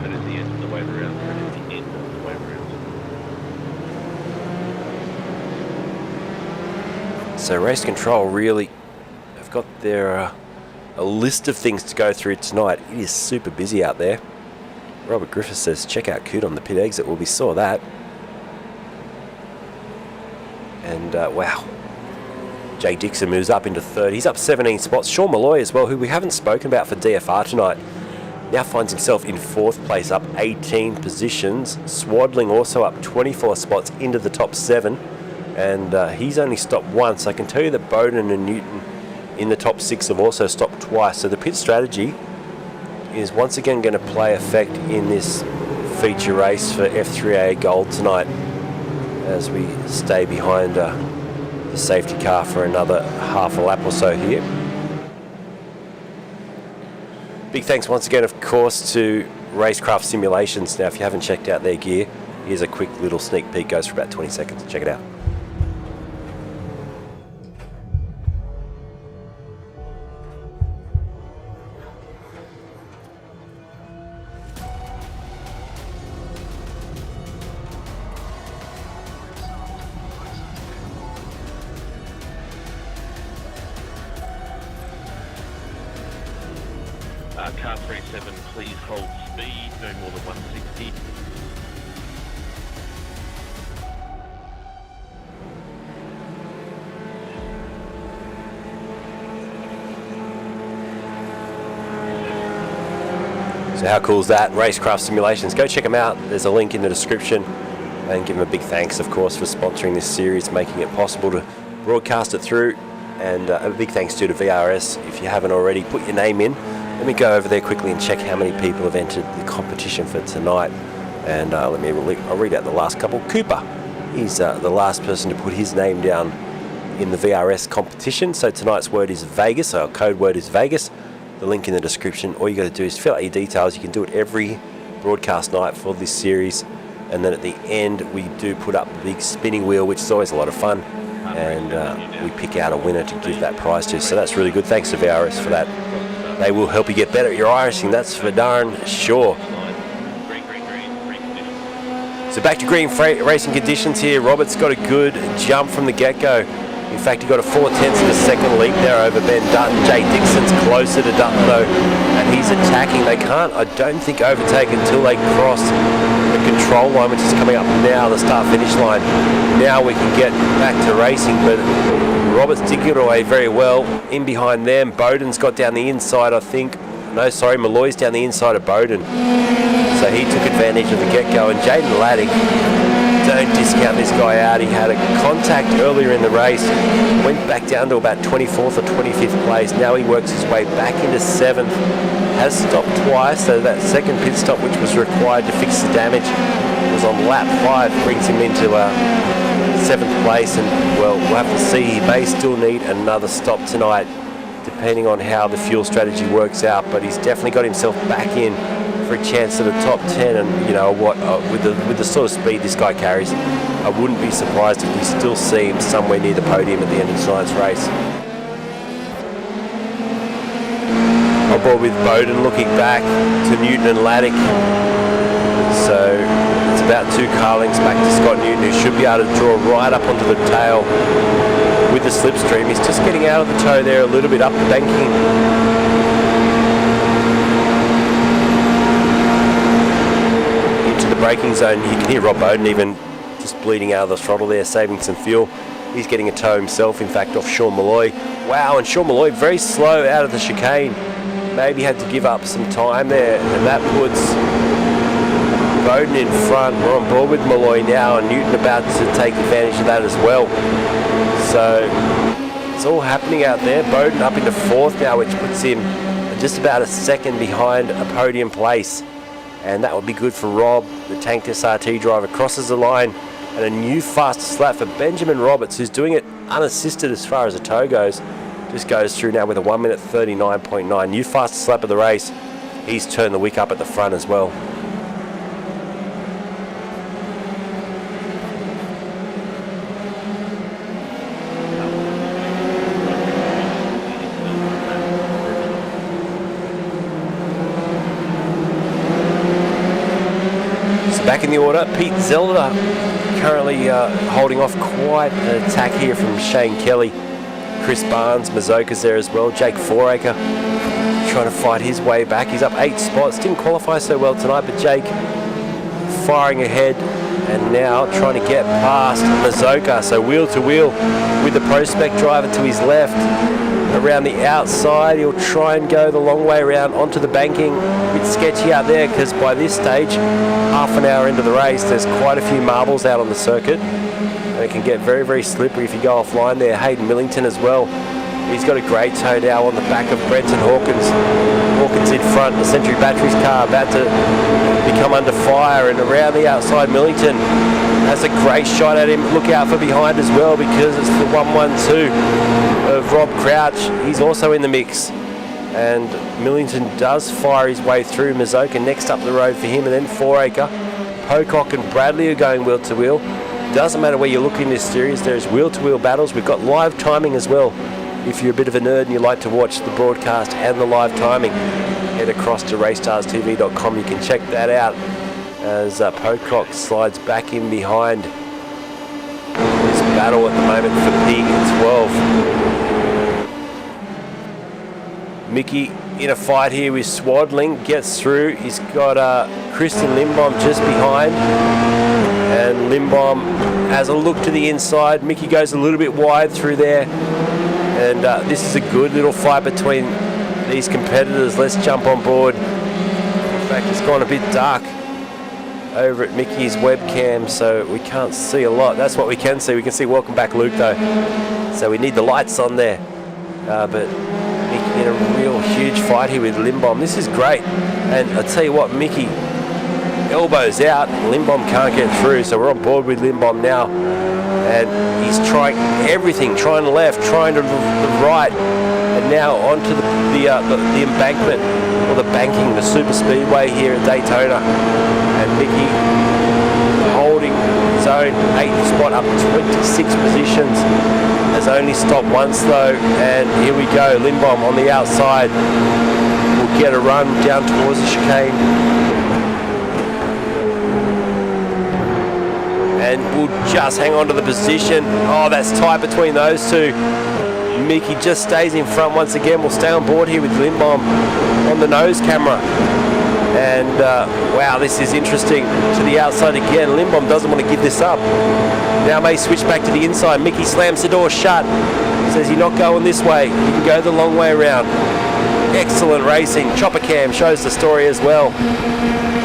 That is the end of the wave around. That is the end of the wave around. So Race Control really have got their a list of things to go through tonight. It is super busy out there. Robert Griffiths says check out Coote on the pit exit. Well, we saw that. And wow, Jay Dixon moves up into 3rd. He's up 17 spots. Sean Malloy as well, who we haven't spoken about for DFR tonight. Now finds himself in 4th place, up 18 positions. Swaddling also up 24 spots into the top 7. And he's only stopped once. I can tell you that Bowden and Newton in the top 6 have also stopped twice. So the pit strategy is once again going to play effect in this feature race for F3A Gold tonight, as we stay behind the safety car for another half a lap or so here. Big thanks once again, of course, to RaceKraft Simulations. Now, if you haven't checked out their gear, here's a quick little sneak peek. Goes for about 20 seconds. Check it out. Car 37, please hold speed, no more than 160. So how cool is that? RaceKraft Simulations. Go check them out. There's a link in the description. And give them a big thanks, of course, for sponsoring this series, making it possible to broadcast it through. And a big thanks to VRS. If you haven't already, put your name in. Let me go over there quickly and check how many people have entered the competition for tonight. And I'll read out the last couple. Cooper, he's the last person to put his name down in the VRS competition. So tonight's word is Vegas, our code word is Vegas. The link in the description. All you got to do is fill out your details. You can do it every broadcast night for this series. And then at the end, we do put up the big spinning wheel, which is always a lot of fun. And we pick out a winner to give that prize to. So that's really good. Thanks to VRS for that. They will help you get better at your Irishing, that's for darn sure. So back to green racing conditions here. Robert's got a good jump from the get-go. In fact, he got a 4/10 of a second leap there over Ben Dutton. Jay Dixon's closer to Dutton though, and he's attacking. They can't, I don't think, overtake until they cross the control line, which is coming up now, the start-finish line. Now we can get back to racing, but Roberts did get away very well in behind them. Bowden's got down the inside, I think. No, sorry, Malloy's down the inside of Bowden. So he took advantage of the get-go. And Jaden Laddick, don't discount this guy out. He had a contact earlier in the race, went back down to about 24th or 25th place. Now he works his way back into 7th. Has stopped twice, so that second pit stop, which was required to fix the damage, was on lap 5, brings him into 7th place. And, well, we'll have to see. He may still need another stop tonight, depending on how the fuel strategy works out, but he's definitely got himself back in for a chance at the top 10. And you know what, with the sort of speed this guy carries, I wouldn't be surprised if we still see him somewhere near the podium at the end of tonight's race. On board with Bowden, looking back to Newton and Laddick. So it's about 2 car lengths back to Scott Newton, who should be able to draw right up onto the tail with the slipstream. He's just getting out of the toe there a little bit, up the banking. Into the braking zone. You can hear Rob Bowden even just bleeding out of the throttle there, saving some fuel. He's getting a tow himself, in fact, off Sean Malloy. Wow, and Sean Malloy very slow out of the chicane. Maybe had to give up some time there, and that puts Bowden in front. We're on board with Malloy now, and Newton about to take advantage of that as well. So it's all happening out there. Bowden up into 4th now, which puts him just about a second behind a podium place. And that would be good for Rob. The Tanked SRT driver crosses the line, and a new fastest lap for Benjamin Roberts, who's doing it unassisted as far as the tow goes. Just goes through now with a 1 minute 39.9. New fastest lap of the race. He's turned the wick up at the front as well. Back in the order, Pete Zelda currently holding off quite an attack here from Shane Kelly. Chris Barnes, Mazoka's there as well. Jake Foraker trying to fight his way back. He's up 8 spots. Didn't qualify so well tonight, but Jake firing ahead, and now trying to get past Mazoka. So wheel to wheel with the Prospect driver to his left. Around the outside, he'll try and go the long way around onto the banking. A bit sketchy out there because by this stage, half an hour into the race, there's quite a few marbles out on the circuit. And it can get very, very slippery if you go offline there. Hayden Millington as well. He's got a great toe now on the back of Brenton Hawkins. Hawkins in front, the Century Batteries car about to become under fire, and around the outside Millington has a great shot at him. Look out for behind as well, because it's the 112 of Rob Crouch. He's also in the mix, and Millington does fire his way through. Mazoka next up the road for him, and then 4acre. Pocock and Bradley are going wheel to wheel. Doesn't matter where you look in this series, there's wheel to wheel battles. We've got live timing as well. If you're a bit of a nerd and you like to watch the broadcast and the live timing, head across to racestarstv.com. You can check that out as Pocock slides back in behind this battle at the moment for P12. Mickey in a fight here with Swadling, gets through. He's got Christian Lindbaum just behind, and Lindbaum has a look to the inside. Mickey goes a little bit wide through there. And this is a good little fight between these competitors. Let's jump on board. In fact, it's gone a bit dark over at Mickey's webcam, so we can't see a lot. That's what we can see. We can see Welcome Back Luke though. So we need the lights on there. But Mickey in a real huge fight here with Lindbaum. This is great. And I tell you what, Mickey elbows out. Lindbaum can't get through, so we're on board with Lindbaum now. And he's trying everything, trying left, trying to the right, and now onto the embankment, or the banking, the super speedway here at Daytona. And Mickey holding his own 8th spot up 26 positions. Has only stopped once though, and here we go. Lindbaum on the outside will get a run down towards the chicane. And we'll just hang on to the position. Oh, that's tight between those two. Mickey just stays in front once again. We'll stay on board here with Lindbaum on the nose camera. And wow, this is interesting. To the outside again. Lindbaum doesn't want to give this up. Now may switch back to the inside. Mickey slams the door shut. Says you're not going this way. You can go the long way around. Excellent racing. Chopper Cam shows the story as well.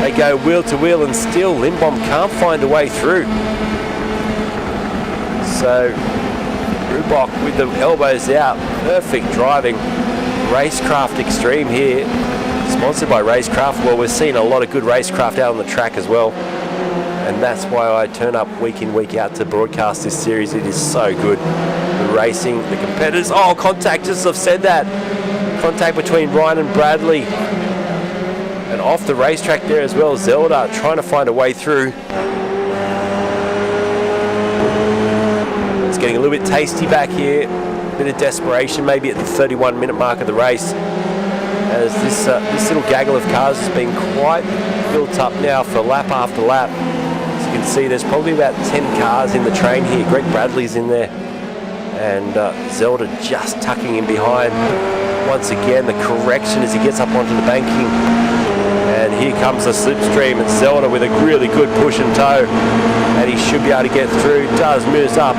They go wheel to wheel, and still Lindbaum can't find a way through. So Rubok with the elbows out, perfect driving. RaceKraft Extreme here, sponsored by RaceKraft. Well, we're seeing a lot of good RaceKraft out on the track as well, and that's why I turn up week in, week out to broadcast this series. It is so good. The racing, the competitors. Oh, contact, just I've said that. Contact between Ryan and Bradley. And off the racetrack there as well, Zelda trying to find a way through. It's getting a little bit tasty back here. A bit of desperation maybe at the 31-minute mark of the race, as this little gaggle of cars has been quite built up now for lap after lap. As you can see, there's probably about 10 cars in the train here. Greg Bradley's in there, and Zelda just tucking in behind. Once again, the correction as he gets up onto the banking. And here comes the slipstream. It's Zelda with a really good push and tow, and he should be able to get through. Does, moves up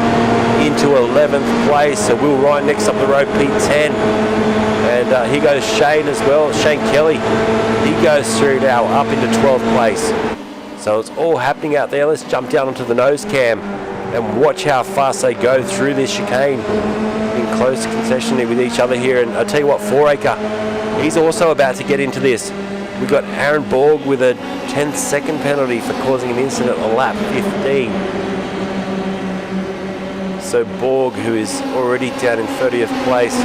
into 11th place. So Will Ryan next up the road, P10. And here goes Shane as well, Shane Kelly. He goes through now up into 12th place. So it's all happening out there. Let's jump down onto the nose cam and watch how fast they go through this chicane in close concession with each other here. And I'll tell you what, 4acre, he's also about to get into this. We've got Aaron Borg with a 10-second penalty for causing an incident on lap 15. So Borg, who is already down in 30th place,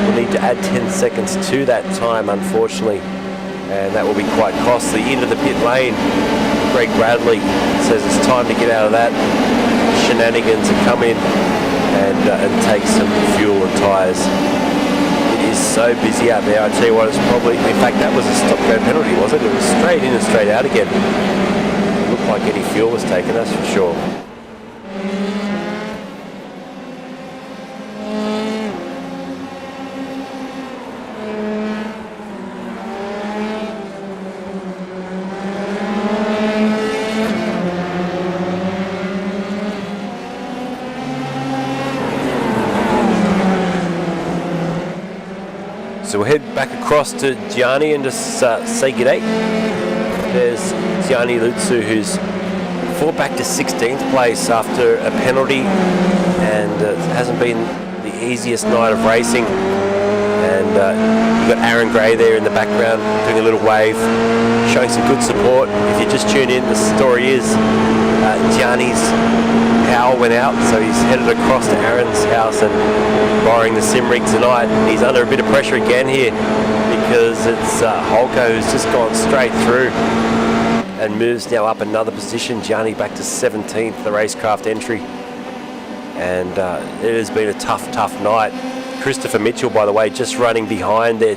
will need to add 10 seconds to that time, unfortunately. And that will be quite costly. Into the pit lane, Greg Bradley says it's time to get out of that shenanigans and come in and take some fuel and tyres. It is so busy out there. I tell you what, it's probably, in fact, that was a stop-go penalty, wasn't it? It was straight in and straight out again. It looked like any fuel was taken, that's for sure. So we'll head back across to Gianni and just say g'day. There's Gianni Lutsu, who's fought back to 16th place after a penalty, and it hasn't been the easiest night of racing. And you've got Aaron Gray there in the background doing a little wave, showing some good support. If you just tuned in, the story is Gianni's power went out, so he's headed across to Aaron's house and borrowing the sim rig tonight. He's under a bit of pressure again here because it's Holko who's just gone straight through and moves now up another position. Gianni back to 17th, the RaceKraft entry. And it has been a tough night. Christopher Mitchell, by the way, just running behind their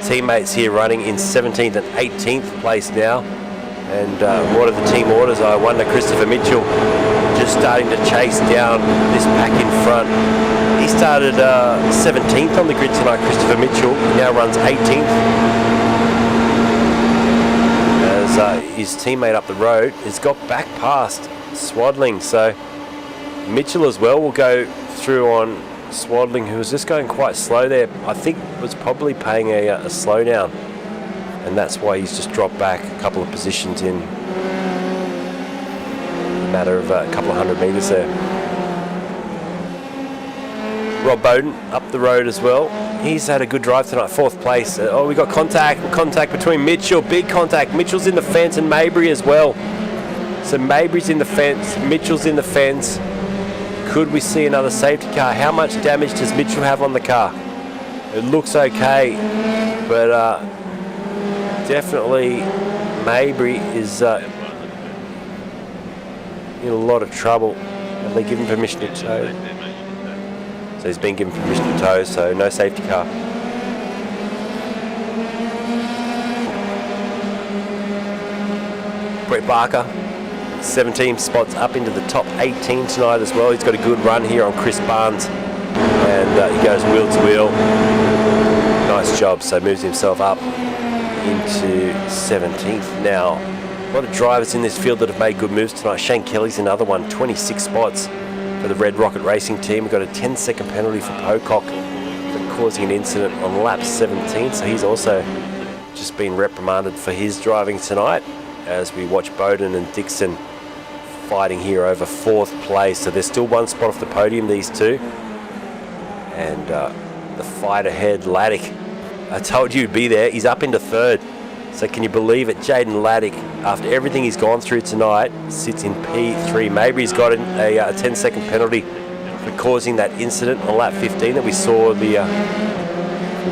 teammates here, running in 17th and 18th place now. And what are the team orders? I wonder. Christopher Mitchell just starting to chase down this pack in front. He started 17th on the grid tonight, Christopher Mitchell. He now runs 18th. As his teammate up the road has got back past Swaddling. So Mitchell as well will go through on Swaddling, who was just going quite slow there. I think was probably paying a slowdown, and that's why he's just dropped back a couple of positions in a matter of a couple of 100 metres there. Rob Bowden up the road as well. He's had a good drive tonight, 4th place. We got contact between Mitchell, big contact. Mitchell's in the fence and Mabry as well. So Mabry's in the fence, Mitchell's in the fence. Could we see another safety car? How much damage does Mitchell have on the car? It looks okay, but definitely Mabry is in a lot of trouble. Have they given permission to tow? So he's been given permission to tow, so no safety car. Brett Barker, 17 spots up into the top 18 tonight as well. He's got a good run here on Chris Barnes, and he goes wheel to wheel. Nice job. So moves himself up into 17th now. A lot of drivers in this field that have made good moves tonight. Shane Kelly's another one, 26 spots for the Red Rocket Racing team. We've got a 10-second penalty for Pocock for causing an incident on lap 17. So he's also just been reprimanded for his driving tonight, as we watch Bowden and Dixon fighting here over 4th place. So there's still one spot off the podium, these two. And the fight ahead, Laddick, I told you he'd be there. He's up into 3rd. So can you believe it? Jaden Laddick, after everything he's gone through tonight, sits in P3. Maybe he's got a 10-second penalty for causing that incident on lap 15 that we saw.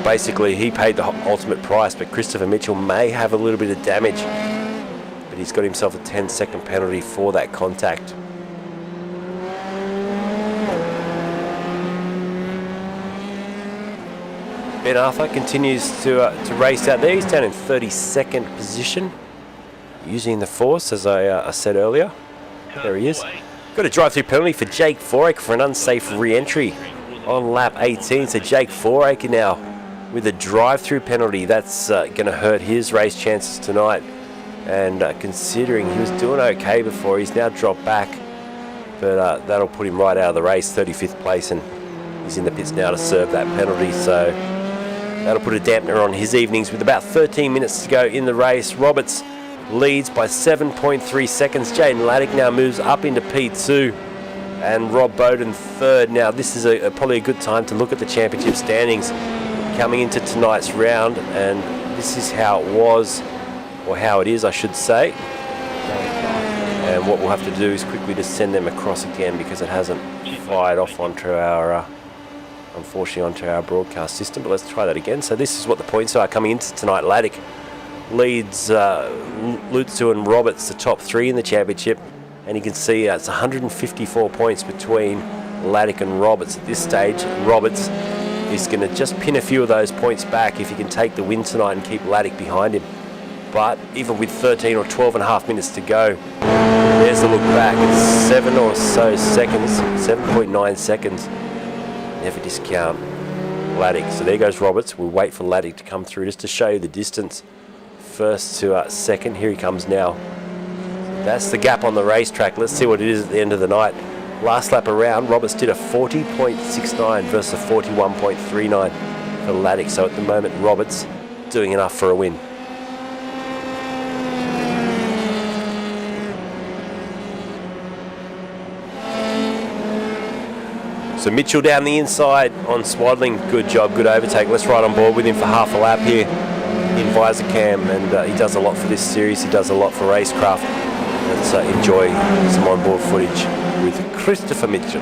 Basically, he paid the ultimate price, but Christopher Mitchell may have a little bit of damage. But he's got himself a 10-second penalty for that contact. Ben Arthur continues to race out there. He's down in 32nd position, using the force, as I said earlier. There he is. Got a drive-through penalty for Jake Foraker for an unsafe re-entry on lap 18. So Jake Foraker now with a drive-through penalty. That's going to hurt his race chances tonight. And considering he was doing okay before, he's now dropped back. But that'll put him right out of the race, 35th place, and he's in the pits now to serve that penalty. So that'll put a dampener on his evenings with about 13 minutes to go in the race. Roberts leads by 7.3 seconds. Jaden Laddick now moves up into P2, and Rob Bowden 3rd. Now this is probably a good time to look at the championship standings coming into tonight's round, and this is how it was, or how it is I should say. And what we'll have to do is quickly just send them across again, because it hasn't fired off onto our unfortunately onto our broadcast system. But let's try that again. So this is what the points are coming into tonight. Laddick leads Lutzu and Roberts, the top 3 in the championship, and you can see it's 154 points between Laddick and Roberts at this stage. Roberts is going to just pin a few of those points back if he can take the win tonight and keep Laddick behind him. But even with 13 or 12 and a half minutes to go, there's a look back. It's 7 or so seconds, 7.9 seconds. Never discount Laddick. So there goes Roberts. We'll wait for Laddick to come through just to show you the distance. First to second. Here he comes now. That's the gap on the racetrack. Let's see what it is at the end of the night. Last lap around, Roberts did a 40.69 versus a 41.39. for Laddick. So at the moment, Roberts doing enough for a win. So Mitchell down the inside on Swaddling. Good job, good overtake. Let's ride on board with him for half a lap here in visor cam, and he does a lot for this series. He does a lot for RaceKraft. Let's enjoy some onboard footage with Christopher Mitchell.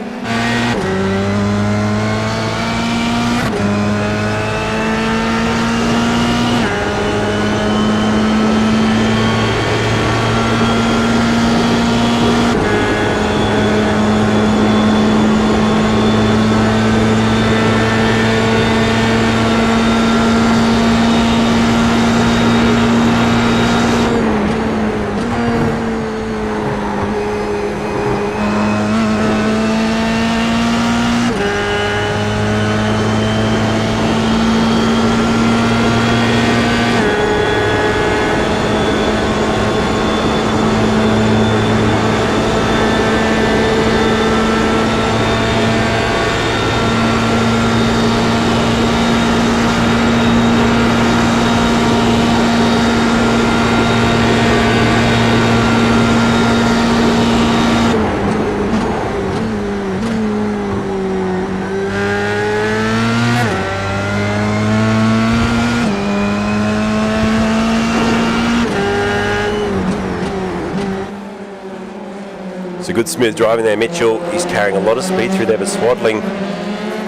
It's a good smooth driving there, Mitchell. He's carrying a lot of speed through there, but Swaddling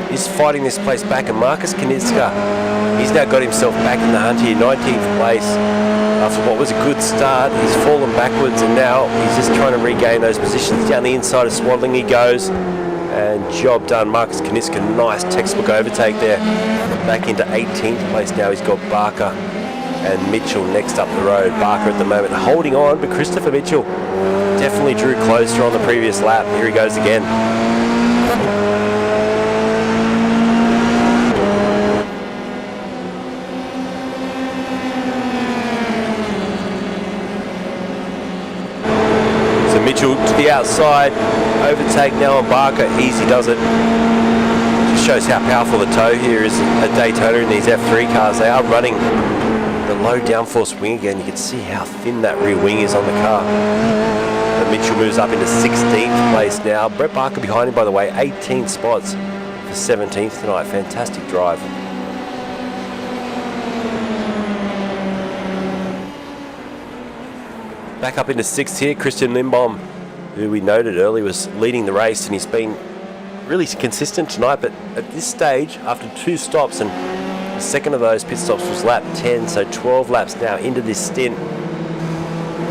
is fighting this place back, and Marcus Kanitzka, he's now got himself back in the hunt here, 19th place. After what was a good start, he's fallen backwards, and now he's just trying to regain those positions. Down the inside of Swaddling he goes, and job done. Marcus Kanitzka, nice textbook overtake there. Back into 18th place now. He's got Barker and Mitchell next up the road. Barker at the moment holding on, but Christopher Mitchell definitely drew closer on the previous lap. Here he goes again. So Mitchell to the outside, overtake now on Barker. Easy does it. Just shows how powerful the tow here is at Daytona in these F3 cars. They are running the low downforce wing again. You can see how thin that rear wing is on the car. But Mitchell moves up into 16th place now. Brett Barker behind him, by the way, 18 spots for 17th tonight. Fantastic drive. Back up into 6th here, Christian Lindbaum, who we noted earlier was leading the race, and he's been really consistent tonight. But at this stage, after 2 stops, and the second of those pit stops was lap 10, so 12 laps now into this stint.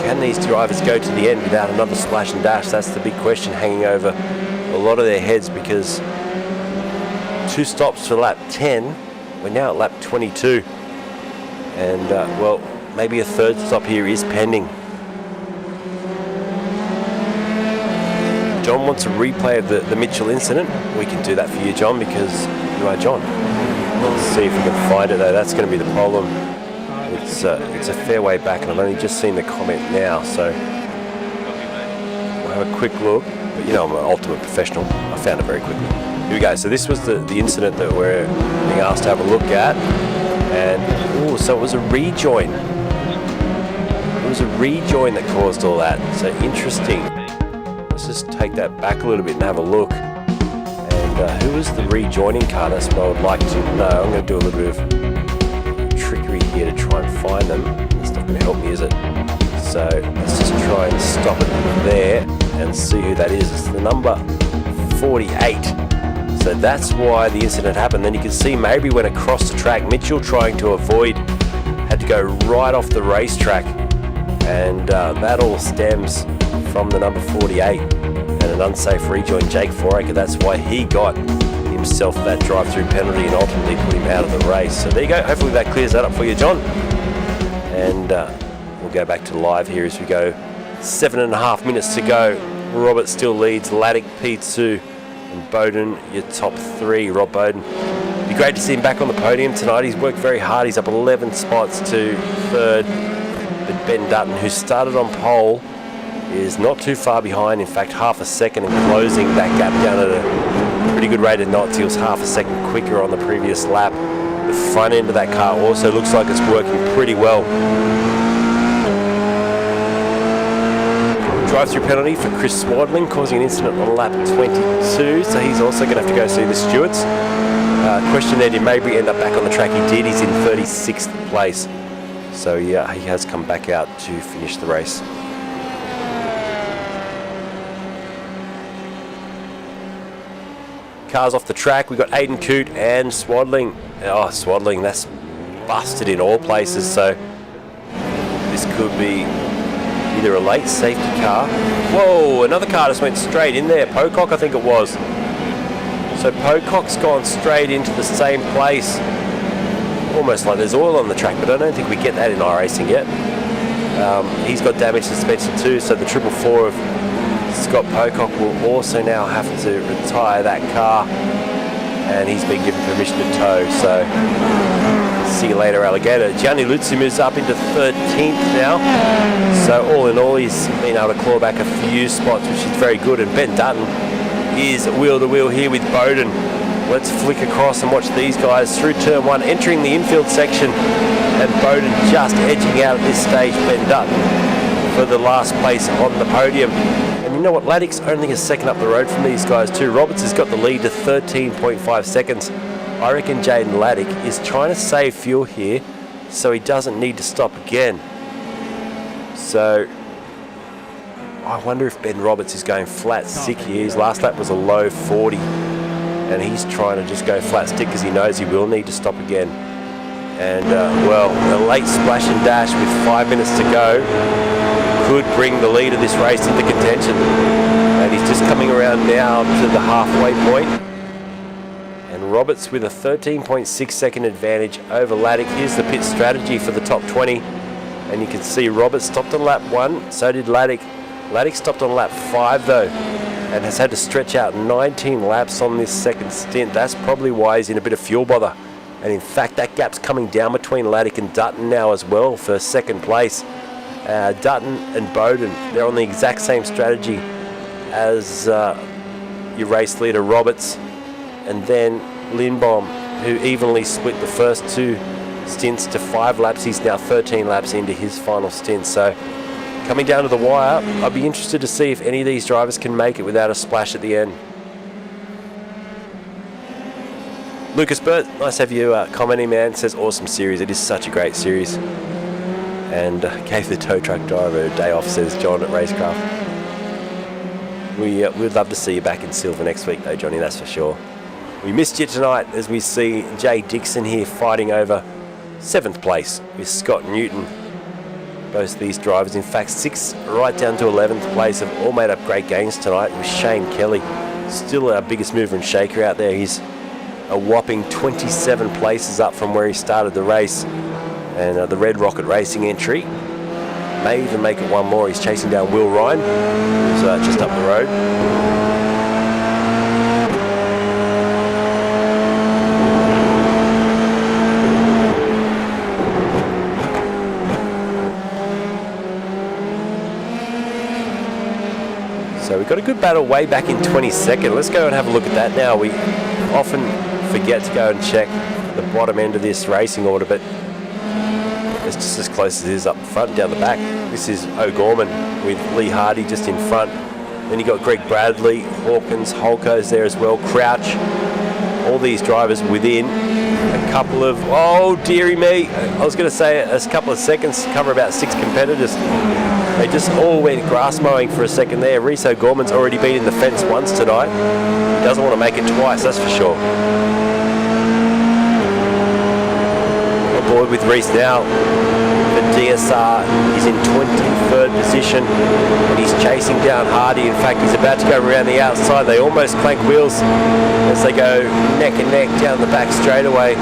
Can these drivers go to the end without another splash and dash? That's the big question hanging over a lot of their heads, because 2 stops for lap 10, we're now at lap 22. And, well, maybe a 3rd stop here is pending. John wants a replay of the Mitchell incident. We can do that for you, John, because you are John. Let's see if we can find it, though. That's going to be the problem. It's a fair way back, and I've only just seen the comment now, so we'll have a quick look. But you know, I'm an ultimate professional. I found it very quickly. Here we go. So this was the incident that we're being asked to have a look at, and so it was a rejoin. It was a rejoin that caused all that. So interesting. Let's just take that back a little bit and have a look. And who was the rejoining car? That's what I would like to know. I'm going to do a little bit of trickery here to try and find them. It's not going to help me, is it? So let's just try and stop it there and see who that is. It's the number 48. So that's why the incident happened. Then you can see maybe went across the track. Mitchell trying to avoid, had to go right off the racetrack, and that all stems from the number 48 and an unsafe rejoin, Jake Foraker. That's why he got himself that drive-through penalty and ultimately put him out of the race. So there you go. Hopefully that clears that up for you, John. And we'll go back to live here as we go. 7.5 minutes to go. Robert still leads. Laddick, P2, and Bowden, your top 3. Rob Bowden. It'd be great to see him back on the podium tonight. He's worked very hard. He's up 11 spots to 3rd. But Ben Dutton, who started on pole, is not too far behind. In fact, half a second, and closing that gap down at a pretty good rate of knots. He was half a second quicker on the previous lap. The front end of that car also looks like it's working pretty well. Drive-through penalty for Chris Swadling, causing an incident on lap 22, so he's also going to have to go see the stewards. Question there, did Mabry end up back on the track? He did. He's in 36th place. So yeah, he has come back out to finish the race. Cars off the track. We've got Aiden Coote and Swadling. Oh, Swadling, that's busted in all places. So this could be either a late safety car. Whoa, another car just went straight in there. Pocock, I think it was. So Pocock's gone straight into the same place. Almost like there's oil on the track, but I don't think we get that in iRacing yet. He's got damaged suspension too, so the 444 of Scott Pocock will also now have to retire that car, and he's been given permission to tow. So see you later, alligator. Gianni Luzzi moves up into 13th now. So all in all, he's been able to claw back a few spots, which is very good. And Ben Dutton is wheel to wheel here with Bowden. Let's flick across and watch these guys through turn 1, entering the infield section, and Bowden just edging out at this stage Ben Dutton for the last place on the podium. And you know what, Laddick's only a second up the road from these guys too. Roberts has got the lead to 13.5 seconds. I reckon Jaden Laddick is trying to save fuel here so he doesn't need to stop again. So I wonder if Ben Roberts is going flat stick here. His last lap was a low 40. And he's trying to just go flat stick because he knows he will need to stop again. And well, a late splash and dash with 5 minutes to go could bring the lead of this race into contention. And he's just coming around now to the halfway point. And Roberts with a 13.6 second advantage over Laddick. Here's the pit strategy for the top 20. And you can see Roberts stopped on lap 1, so did Laddick. Laddick stopped on lap 5 though, and has had to stretch out 19 laps on this second stint. That's probably why he's in a bit of fuel bother. And in fact, that gap's coming down between Laddick and Dutton now as well for second place. Dutton and Bowden, they're on the exact same strategy as your race leader Roberts, and then Lindbaum, who evenly split the first 2 stints to 5 laps. He's now 13 laps into his final stint. So coming down to the wire, I'd be interested to see if any of these drivers can make it without a splash at the end. Lucas Burt, nice to have you commenting, man. Says awesome series. It is such a great series. And gave the tow truck driver a day off, says John at RaceKraft. We'd love to see you back in silver next week though, Johnny, that's for sure. We missed you tonight as we see Jay Dixon here fighting over 7th place with Scott Newton. Both these drivers, in fact 6 right down to 11th place, have all made up great gains tonight, with Shane Kelly still our biggest mover and shaker out there. He's a whopping 27 places up from where he started the race. And the Red Rocket Racing entry may even make it one more. He's chasing down Will Ryan, who's just up the road. So we've got a good battle way back in 22nd. Let's go and have a look at that now. We often forget to go and check the bottom end of this racing order, but it's just as close as it is up front and down the back. This is O'Gorman with Lee Hardy just in front. Then you got Greg Bradley, Hawkins, Holco's there as well, Crouch. All these drivers within a couple of, oh dearie me, I was going to say a couple of seconds, cover about 6 competitors. They just all went grass mowing for a second there. Reese O'Gorman's already been in the fence once tonight. He doesn't want to make it twice, that's for sure. On board with Reese now. The DSR is in 23rd position and he's chasing down Hardy. In fact, he's about to go around the outside. They almost clank wheels as they go neck and neck down the back straightaway.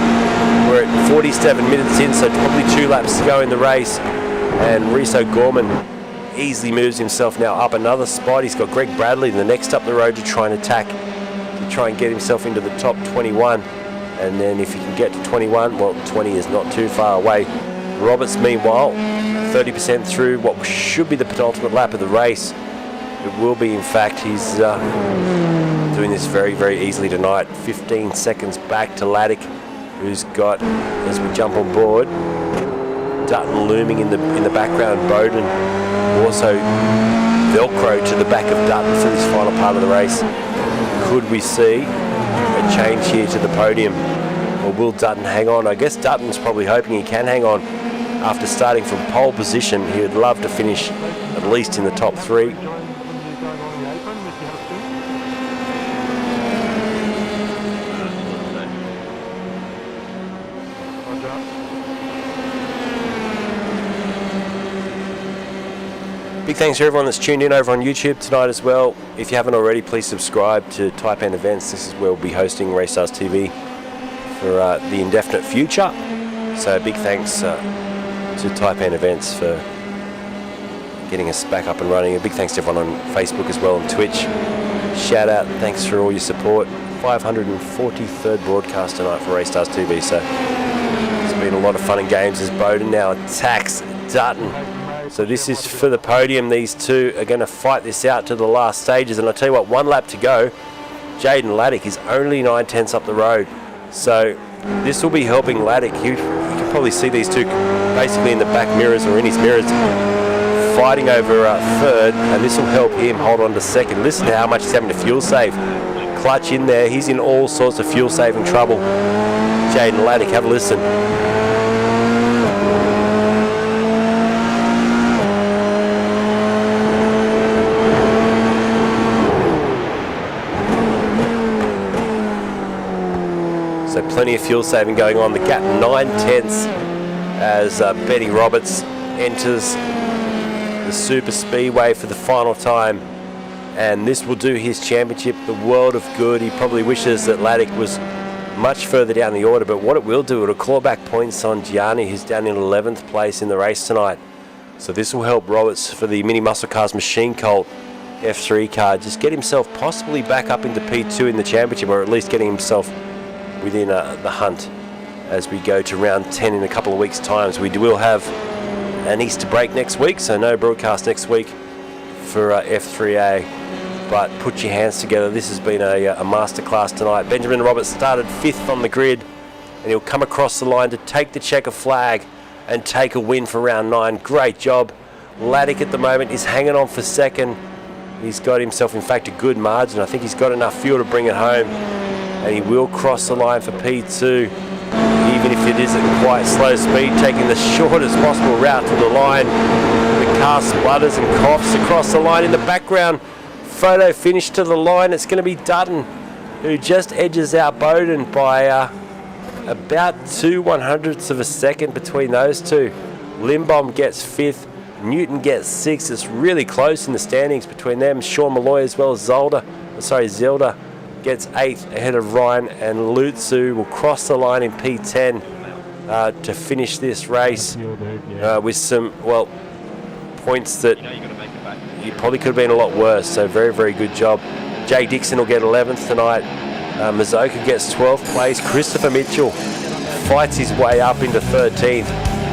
We're at 47 minutes in, so probably 2 laps to go in the race. And Reese O'Gorman easily moves himself now up another spot. He's got Greg Bradley the next up the road to try and attack, to try and get himself into the top 21. And then if he can get to 21, well, 20 is not too far away. Roberts, meanwhile, 30% through what should be the penultimate lap of the race. It will be, in fact. He's doing this very, very easily tonight. 15 seconds back to Laddick, who's got, as we jump on board, Dutton looming in the background. Bowden also velcro to the back of Dutton for this final part of the race. Could we see a change here to the podium, or will Dutton hang on? I guess Dutton's probably hoping he can hang on after starting from pole position. He would love to finish at least in the top 3. Big thanks to everyone that's tuned in over on YouTube tonight as well. If you haven't already, please subscribe to Type N Events. This is where we'll be hosting RaceStars TV for the indefinite future. So big thanks to Type N Events for getting us back up and running. A big thanks to everyone on Facebook as well and Twitch. Shout out, thanks for all your support. 543rd broadcast tonight for RaceStars TV. So it's been a lot of fun and games as Bowden now attacks Dutton. So this is for the podium. These two are going to fight this out to the last stages. And I'll tell you what, 1 lap to go. Jaden Laddick is only 9/10 up the road. So this will be helping Laddick. You can probably see these two basically in the back mirrors or in his mirrors fighting over third. And this will help him hold on to second. Listen to how much he's having to fuel save. Clutch in there. He's in all sorts of fuel saving trouble. Jaden Laddick, have a listen. So plenty of fuel saving going on. The gap 9/10 as Benny Roberts enters the super speedway for the final time, and this will do his championship the world of good. He probably wishes that Laddick was much further down the order, but what it will do, it'll claw back points on Gianni, who's down in 11th place in the race tonight. So this will help Roberts for the Mini Muscle Cars Machine Colt F3 car just get himself possibly back up into P2 in the championship, or at least getting himself within the hunt as we go to round 10 in a couple of weeks' time. So we will have an Easter break next week, so no broadcast next week for F3A. But put your hands together. This has been a masterclass tonight. Benjamin Roberts started 5th on the grid, and he'll come across the line to take the checker flag and take a win for round 9. Great job. Laddick at the moment is hanging on for second. He's got himself, in fact, a good margin. I think he's got enough fuel to bring it home. And he will cross the line for P2, even if it isn't quite slow speed, taking the shortest possible route to the line. The car splutters and coughs across the line in the background. Photo finish to the line. It's going to be Dutton, who just edges out Bowden by about 2/100ths of a second between those two. Limbom gets 5th, Newton gets 6th. It's really close in the standings between them. Sean Malloy as well as Zelda gets 8th ahead of Ryan, and Lutzu will cross the line in P10 to finish this race with some, well, points that you probably could have been a lot worse. So very, very good job. Jay Dixon will get 11th tonight. Mazoka gets 12th place. Christopher Mitchell fights his way up into 13th.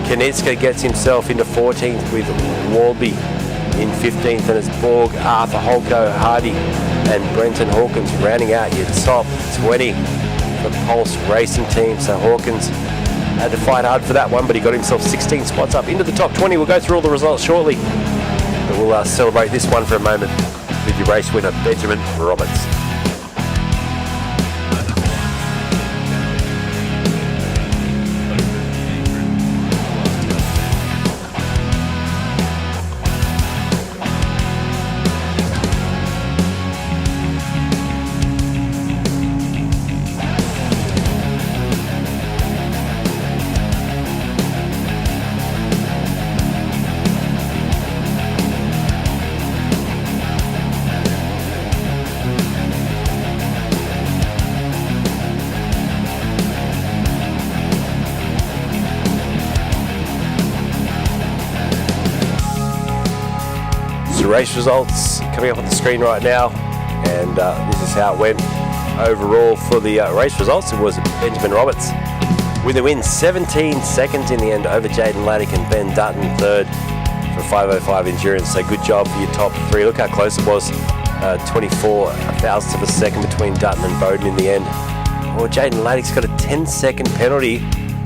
Konitska gets himself into 14th with Walby in 15th, and it's Borg, Arthur, Holko, Hardy and Brenton Hawkins rounding out your top 20 for Pulse Racing Team. So Hawkins had to fight hard for that one, but he got himself 16 spots up into the top 20. We'll go through all the results shortly, but we'll celebrate this one for a moment with your race winner, Benjamin Roberts. Race results coming up on the screen right now, and this is how it went overall for the race results. It was Benjamin Roberts with a win, 17 seconds in the end over Jaden Laddick, and Ben Dutton third for 505 endurance. So good job for your top 3. Look how close it was, 24 thousandths of a second between Dutton and Bowden in the end. Well, Jaden Laddick's got a 10-second penalty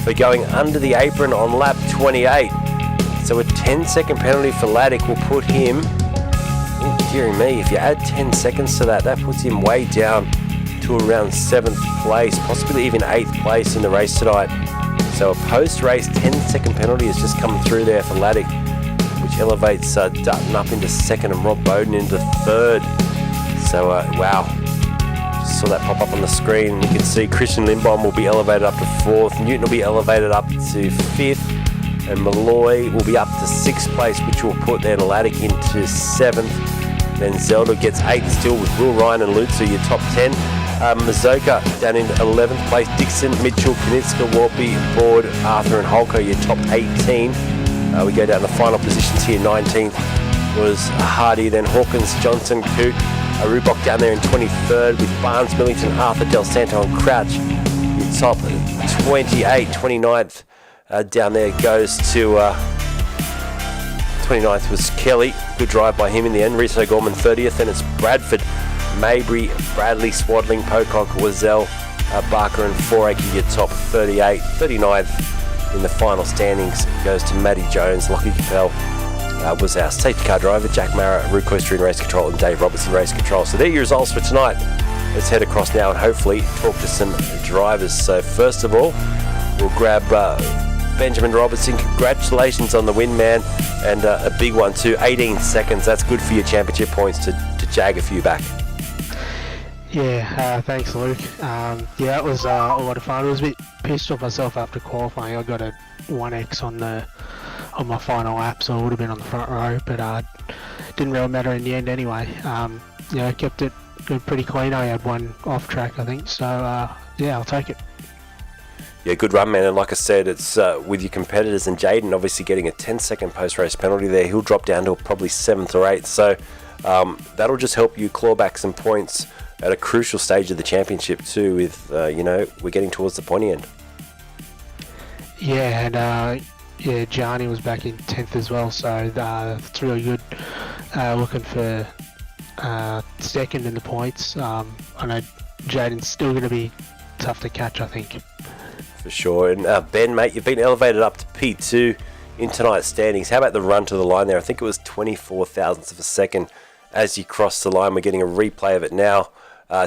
for going under the apron on lap 28. So a 10-second penalty for Laddick will put him, dearie me, if you add 10 seconds to that, that puts him way down to around 7th place, possibly even 8th place in the race tonight. So a post-race 10-second penalty has just come through there for Laddick, which elevates Dutton up into 2nd and Rob Bowden into 3rd. So, wow. Just saw that pop up on the screen. You can see Christian Lindbaum will be elevated up to 4th. Newton will be elevated up to 5th. And Malloy will be up to 6th place, which will put then Laddick into 7th. Then Zelda gets 8th still with Will Ryan and Lutzer, your top 10. Mazoka down in 11th place. Dixon, Mitchell, Knitska, Warpy, Board, Arthur and Holker, your top 18. We go down the final positions here. 19th was Hardy, then Hawkins, Johnson, Coote, Rubok down there in 23rd with Barnes, Millington, Arthur, Del Santo and Crouch. Your top 28, 29th down there goes to 29th was Kelly. Good drive by him in the end. Riso Gorman 30th, and it's Bradford, Mabry, Bradley, Swadling, Pocock, Wazell, Barker and Fouracre, your top 38. 39th in the final standings goes to Matty Jones. Lockie Capel was our safety car driver. Jack Mara, Rue Coister in race control, and Dave Robertson race control. So there are your results for tonight. Let's head across now and hopefully talk to some drivers. So first of all, we'll grab Benjamin Robertson. Congratulations on the win, man, and a big one too. 18 seconds. That's good for your championship points to jag a few back. Yeah, thanks, Luke. Yeah, it was a lot of fun. I was a bit pissed off myself after qualifying. I got a 1x on my final lap, so I would have been on the front row, but didn't really matter in the end anyway. Yeah, I kept it pretty clean. I had one off track, I think, so yeah, I'll take it. Yeah, good run, man. And like I said, it's with your competitors and Jaden obviously getting a 10-second post-race penalty there. He'll drop down to probably 7th or 8th. So that'll just help you claw back some points at a crucial stage of the championship too. With we're getting towards the pointy end. Yeah, and yeah, Gianni was back in 10th as well. So it's really good. Looking for second in the points. I know Jaden's still going to be tough to catch, I think. For sure. And Ben, mate, you've been elevated up to P2 in tonight's standings. How about the run to the line there? I think it was 24 thousandths of a second as you crossed the line. We're getting a replay of it now.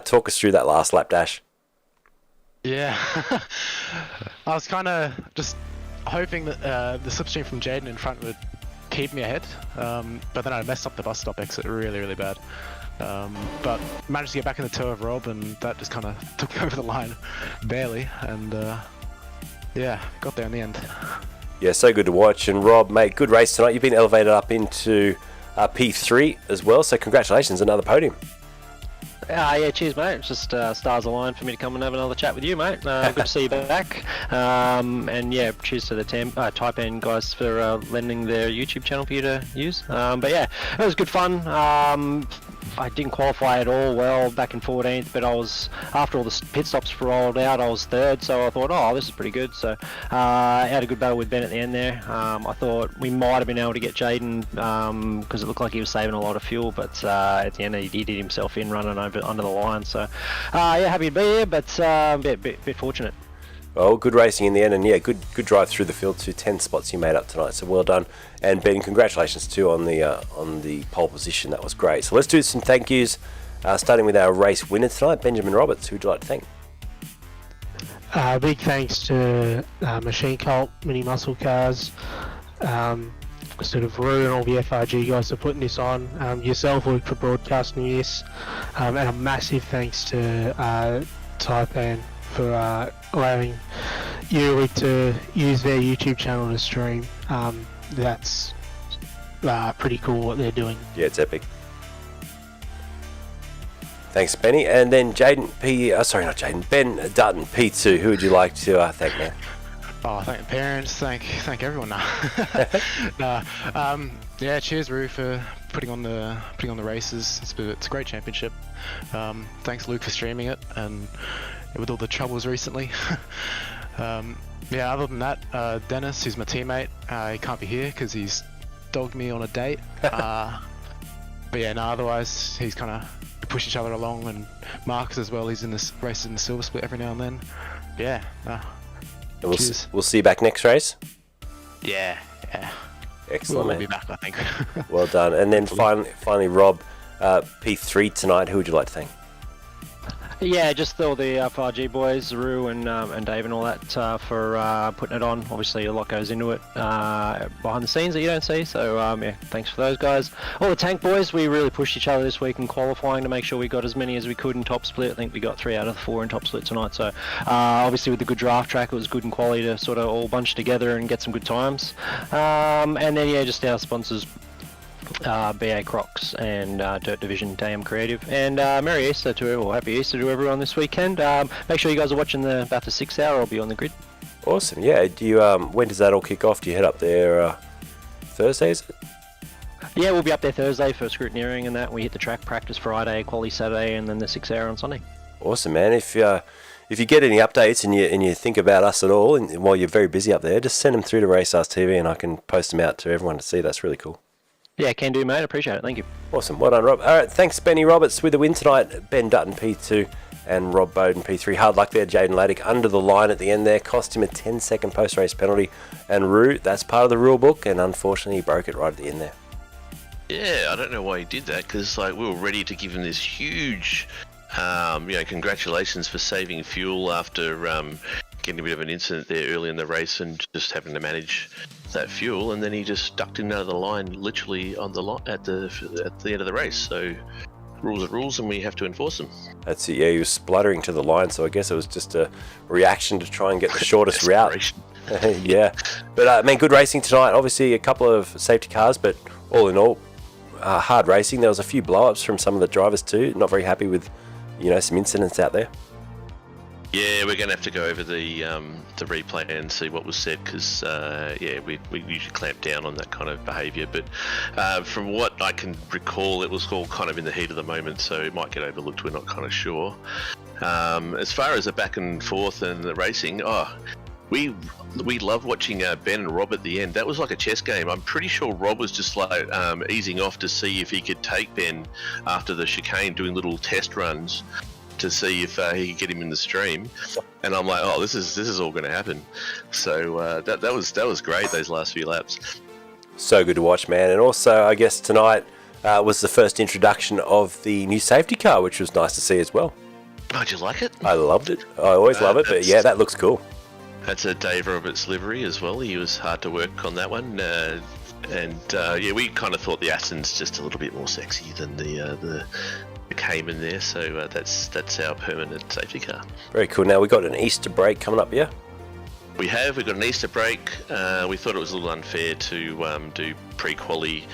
Talk us through that last lap dash. Yeah, I was kind of just hoping that the slipstream from Jaden in front would keep me ahead, but then I messed up the bus stop exit really, really bad. But managed to get back in the tow of Rob, and that just kind of took me over the line, barely, and yeah, got there in the end. Yeah, so good to watch. And Rob, mate, good race tonight. You've been elevated up into P3 as well, so congratulations, another podium. Yeah, cheers, mate. It's just stars aligned for me to come and have another chat with you, mate. Good to see you back. And yeah, cheers to the Type N guys for lending their YouTube channel for you to use. But yeah, it was good fun. I didn't qualify at all well back in 14th, but I was, after all the pit stops rolled out, I was 3rd, so I thought, oh, this is pretty good. So I had a good battle with Ben at the end there. I thought we might have been able to get Jaden because it looked like he was saving a lot of fuel, but at the end he did himself in running over under the line. So yeah, happy to be here, but a bit fortunate. Well, good racing in the end, and yeah, good drive through the field too. 10 spots you made up tonight, so well done. And Ben, congratulations too on the pole position. That was great. So let's do some thank yous, starting with our race winner tonight, Benjamin Roberts. Who would you like to thank? Big thanks to Machine Cult, Mini Muscle Cars, sort of Rue and all the FRG guys for putting this on. Yourself, Luke, for broadcasting this, and a massive thanks to Type N for allowing you to use their YouTube channel to stream. That's pretty cool what they're doing. Yeah, it's epic. Thanks, Benny. And then Ben Dutton, P2. Who would you like to thank, man? Oh, thank the parents, thank everyone now. Yeah, cheers, Roo, for putting on the races. It's a great championship. Thanks, Luke, for streaming it, and with all the troubles recently. Yeah, other than that, Dennis, who's my teammate, he can't be here because he's dogged me on a date. But yeah, no, otherwise he's kind of push each other along, and Marcus as well. He's in this races in the silver split every now and then. Yeah. We'll see you back next race. Yeah. Excellent, We'll man. be back, I think. Well done. And then finally, Rob, P3 tonight. Who would you like to thank? Yeah, just all the F3A boys, Rue and Dave and all that for putting it on. Obviously, a lot goes into it behind the scenes that you don't see. So yeah, thanks for those guys. All the tank boys, we really pushed each other this week in qualifying to make sure we got as many as we could in top split. I think we got 3 out of the 4 in top split tonight. So obviously with the good draft track, it was good in quality to sort of all bunch together and get some good times. And then yeah, just our sponsors. BA Crocs and Dirt Division, Dam Creative, and Merry Easter Happy Easter to everyone this weekend. Make sure you guys are watching the Bathurst 6 hour. I'll be on the grid. Awesome. Yeah. Do you when does that all kick off? Do you head up there Thursdays? Yeah, we'll be up there Thursday for scrutineering and that. We hit the track practice Friday, quali Saturday, and then the 6 hour on Sunday. Awesome, man. If you get any updates and you think about us at all, and while you're very busy up there, just send them through to RaceKraft TV, and I can post them out to everyone to see. That's really cool. Yeah, can do, mate. Appreciate it. Thank you. Awesome. Well done, Rob. All right, thanks, Benny Roberts, with the win tonight. Ben Dutton, P2, and Rob Bowden, P3. Hard luck there, Jaden Laddick, under the line at the end there. Cost him a 10-second post-race penalty. And Rue, that's part of the rule book, and unfortunately he broke it right at the end there. Yeah, I don't know why he did that, because we were ready to give him this huge, congratulations for saving fuel after getting a bit of an incident there early in the race and just having to manage that fuel, and then he just ducked in out of the line literally on the at the end of the race. So rules are rules, and we have to enforce them. That's it. Yeah, he was spluttering to the line, so I guess it was just a reaction to try and get the shortest route. Yeah, but good racing tonight. Obviously a couple of safety cars, but all in all, hard racing. There was a few blow-ups from some of the drivers too. Not very happy with some incidents out there. Yeah, we're going to have to go over the replay and see what was said, because we usually clamp down on that kind of behaviour. But from what I can recall, it was all kind of in the heat of the moment, so it might get overlooked. We're not kind of sure. As far as the back and forth and the racing, we love watching Ben and Rob at the end. That was like a chess game. I'm pretty sure Rob was just easing off to see if he could take Ben after the chicane, doing little test runs to see if he could get him in the stream, and I'm like, this is all going to happen. So that was great, those last few laps. So good to watch, man. And also, I guess tonight was the first introduction of the new safety car, which was nice to see as well. Oh, did you like it? I loved it. I always love it, but yeah, that looks cool. That's a Dave Roberts livery as well. He was hard to work on that one. We kind of thought the Aston's just a little bit more sexy than the Cayman there, so that's our permanent safety car. Very cool. Now we've got an Easter break coming up, yeah? We've got an Easter break. We thought it was a little unfair to do pre-quali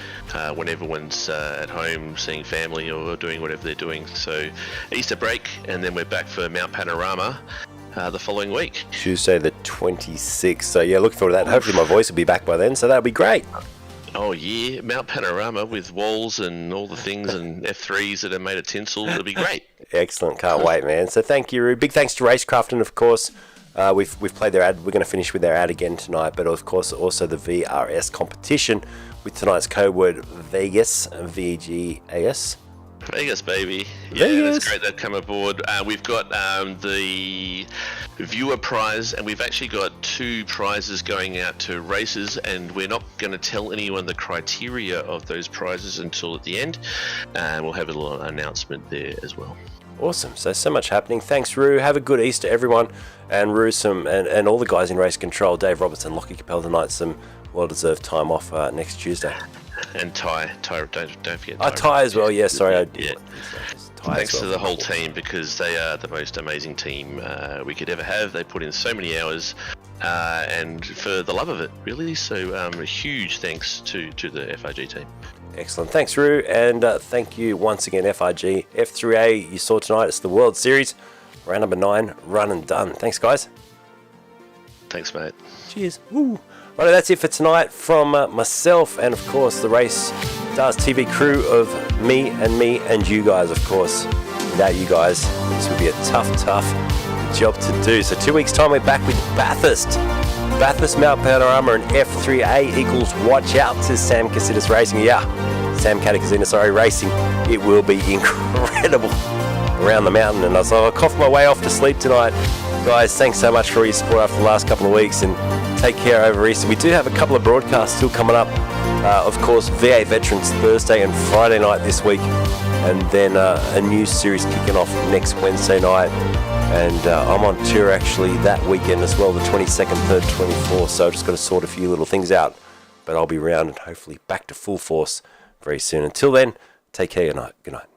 when everyone's at home seeing family or doing whatever they're doing. So Easter break, and then we're back for Mount Panorama the following week. Tuesday the 26th. So yeah, look forward to that. Hopefully my voice will be back by then, so that'll be great. Oh yeah, Mount Panorama with walls and all the things and F3s that are made of tinsel. It'll be great. Excellent, can't wait, man. So thank you, Roo. Big thanks to RaceKraft, and of course, we've played their ad. We're going to finish with their ad again tonight, but of course also the VRS competition with tonight's code word Vegas, VGAS. Vegas, baby. Yeah, Vegas. That's great. They've come aboard. We've got the viewer prize, and we've actually got 2 prizes going out to races, and we're not going to tell anyone the criteria of those prizes until at the end. We'll have a little announcement there as well. Awesome. So much happening. Thanks, Roo. Have a good Easter, everyone. And Roo, and all the guys in Race Control, Dave Robertson, Lockie Capel tonight, some well-deserved time off next Tuesday. And Ty, don't forget. Ty as well. Yeah, sorry. Yeah. Thanks to the whole team, because they are the most amazing team we could ever have. They put in so many hours, and for the love of it, really. So a huge thanks to the FRG team. Excellent. Thanks, Roo, and thank you once again, FRG. F3A, you saw tonight, it's the World Series. Round number 9, run and done. Thanks, guys. Thanks, mate. Cheers. Woo. Right, that's it for tonight from myself and, of course, the Race Stars TV crew of me and you guys, of course. Without you guys, this would be a tough job to do. So 2 weeks' time, we're back with Bathurst, Mount Panorama, and F3A equals watch out to Sam Casitas Racing. Yeah, Sam Catacazina, racing. It will be incredible around the mountain. And so I'll cough my way off to sleep tonight. Guys, thanks so much for all your support after the last couple of weeks, and take care over Easter. We do have a couple of broadcasts still coming up. Of course, V8 Veterans Thursday and Friday night this week, and then a new series kicking off next Wednesday night. And I'm on tour actually that weekend as well, the 22nd, 3rd, 24th, so I've just got to sort a few little things out. But I'll be around and hopefully back to full force very soon. Until then, take care. Good night.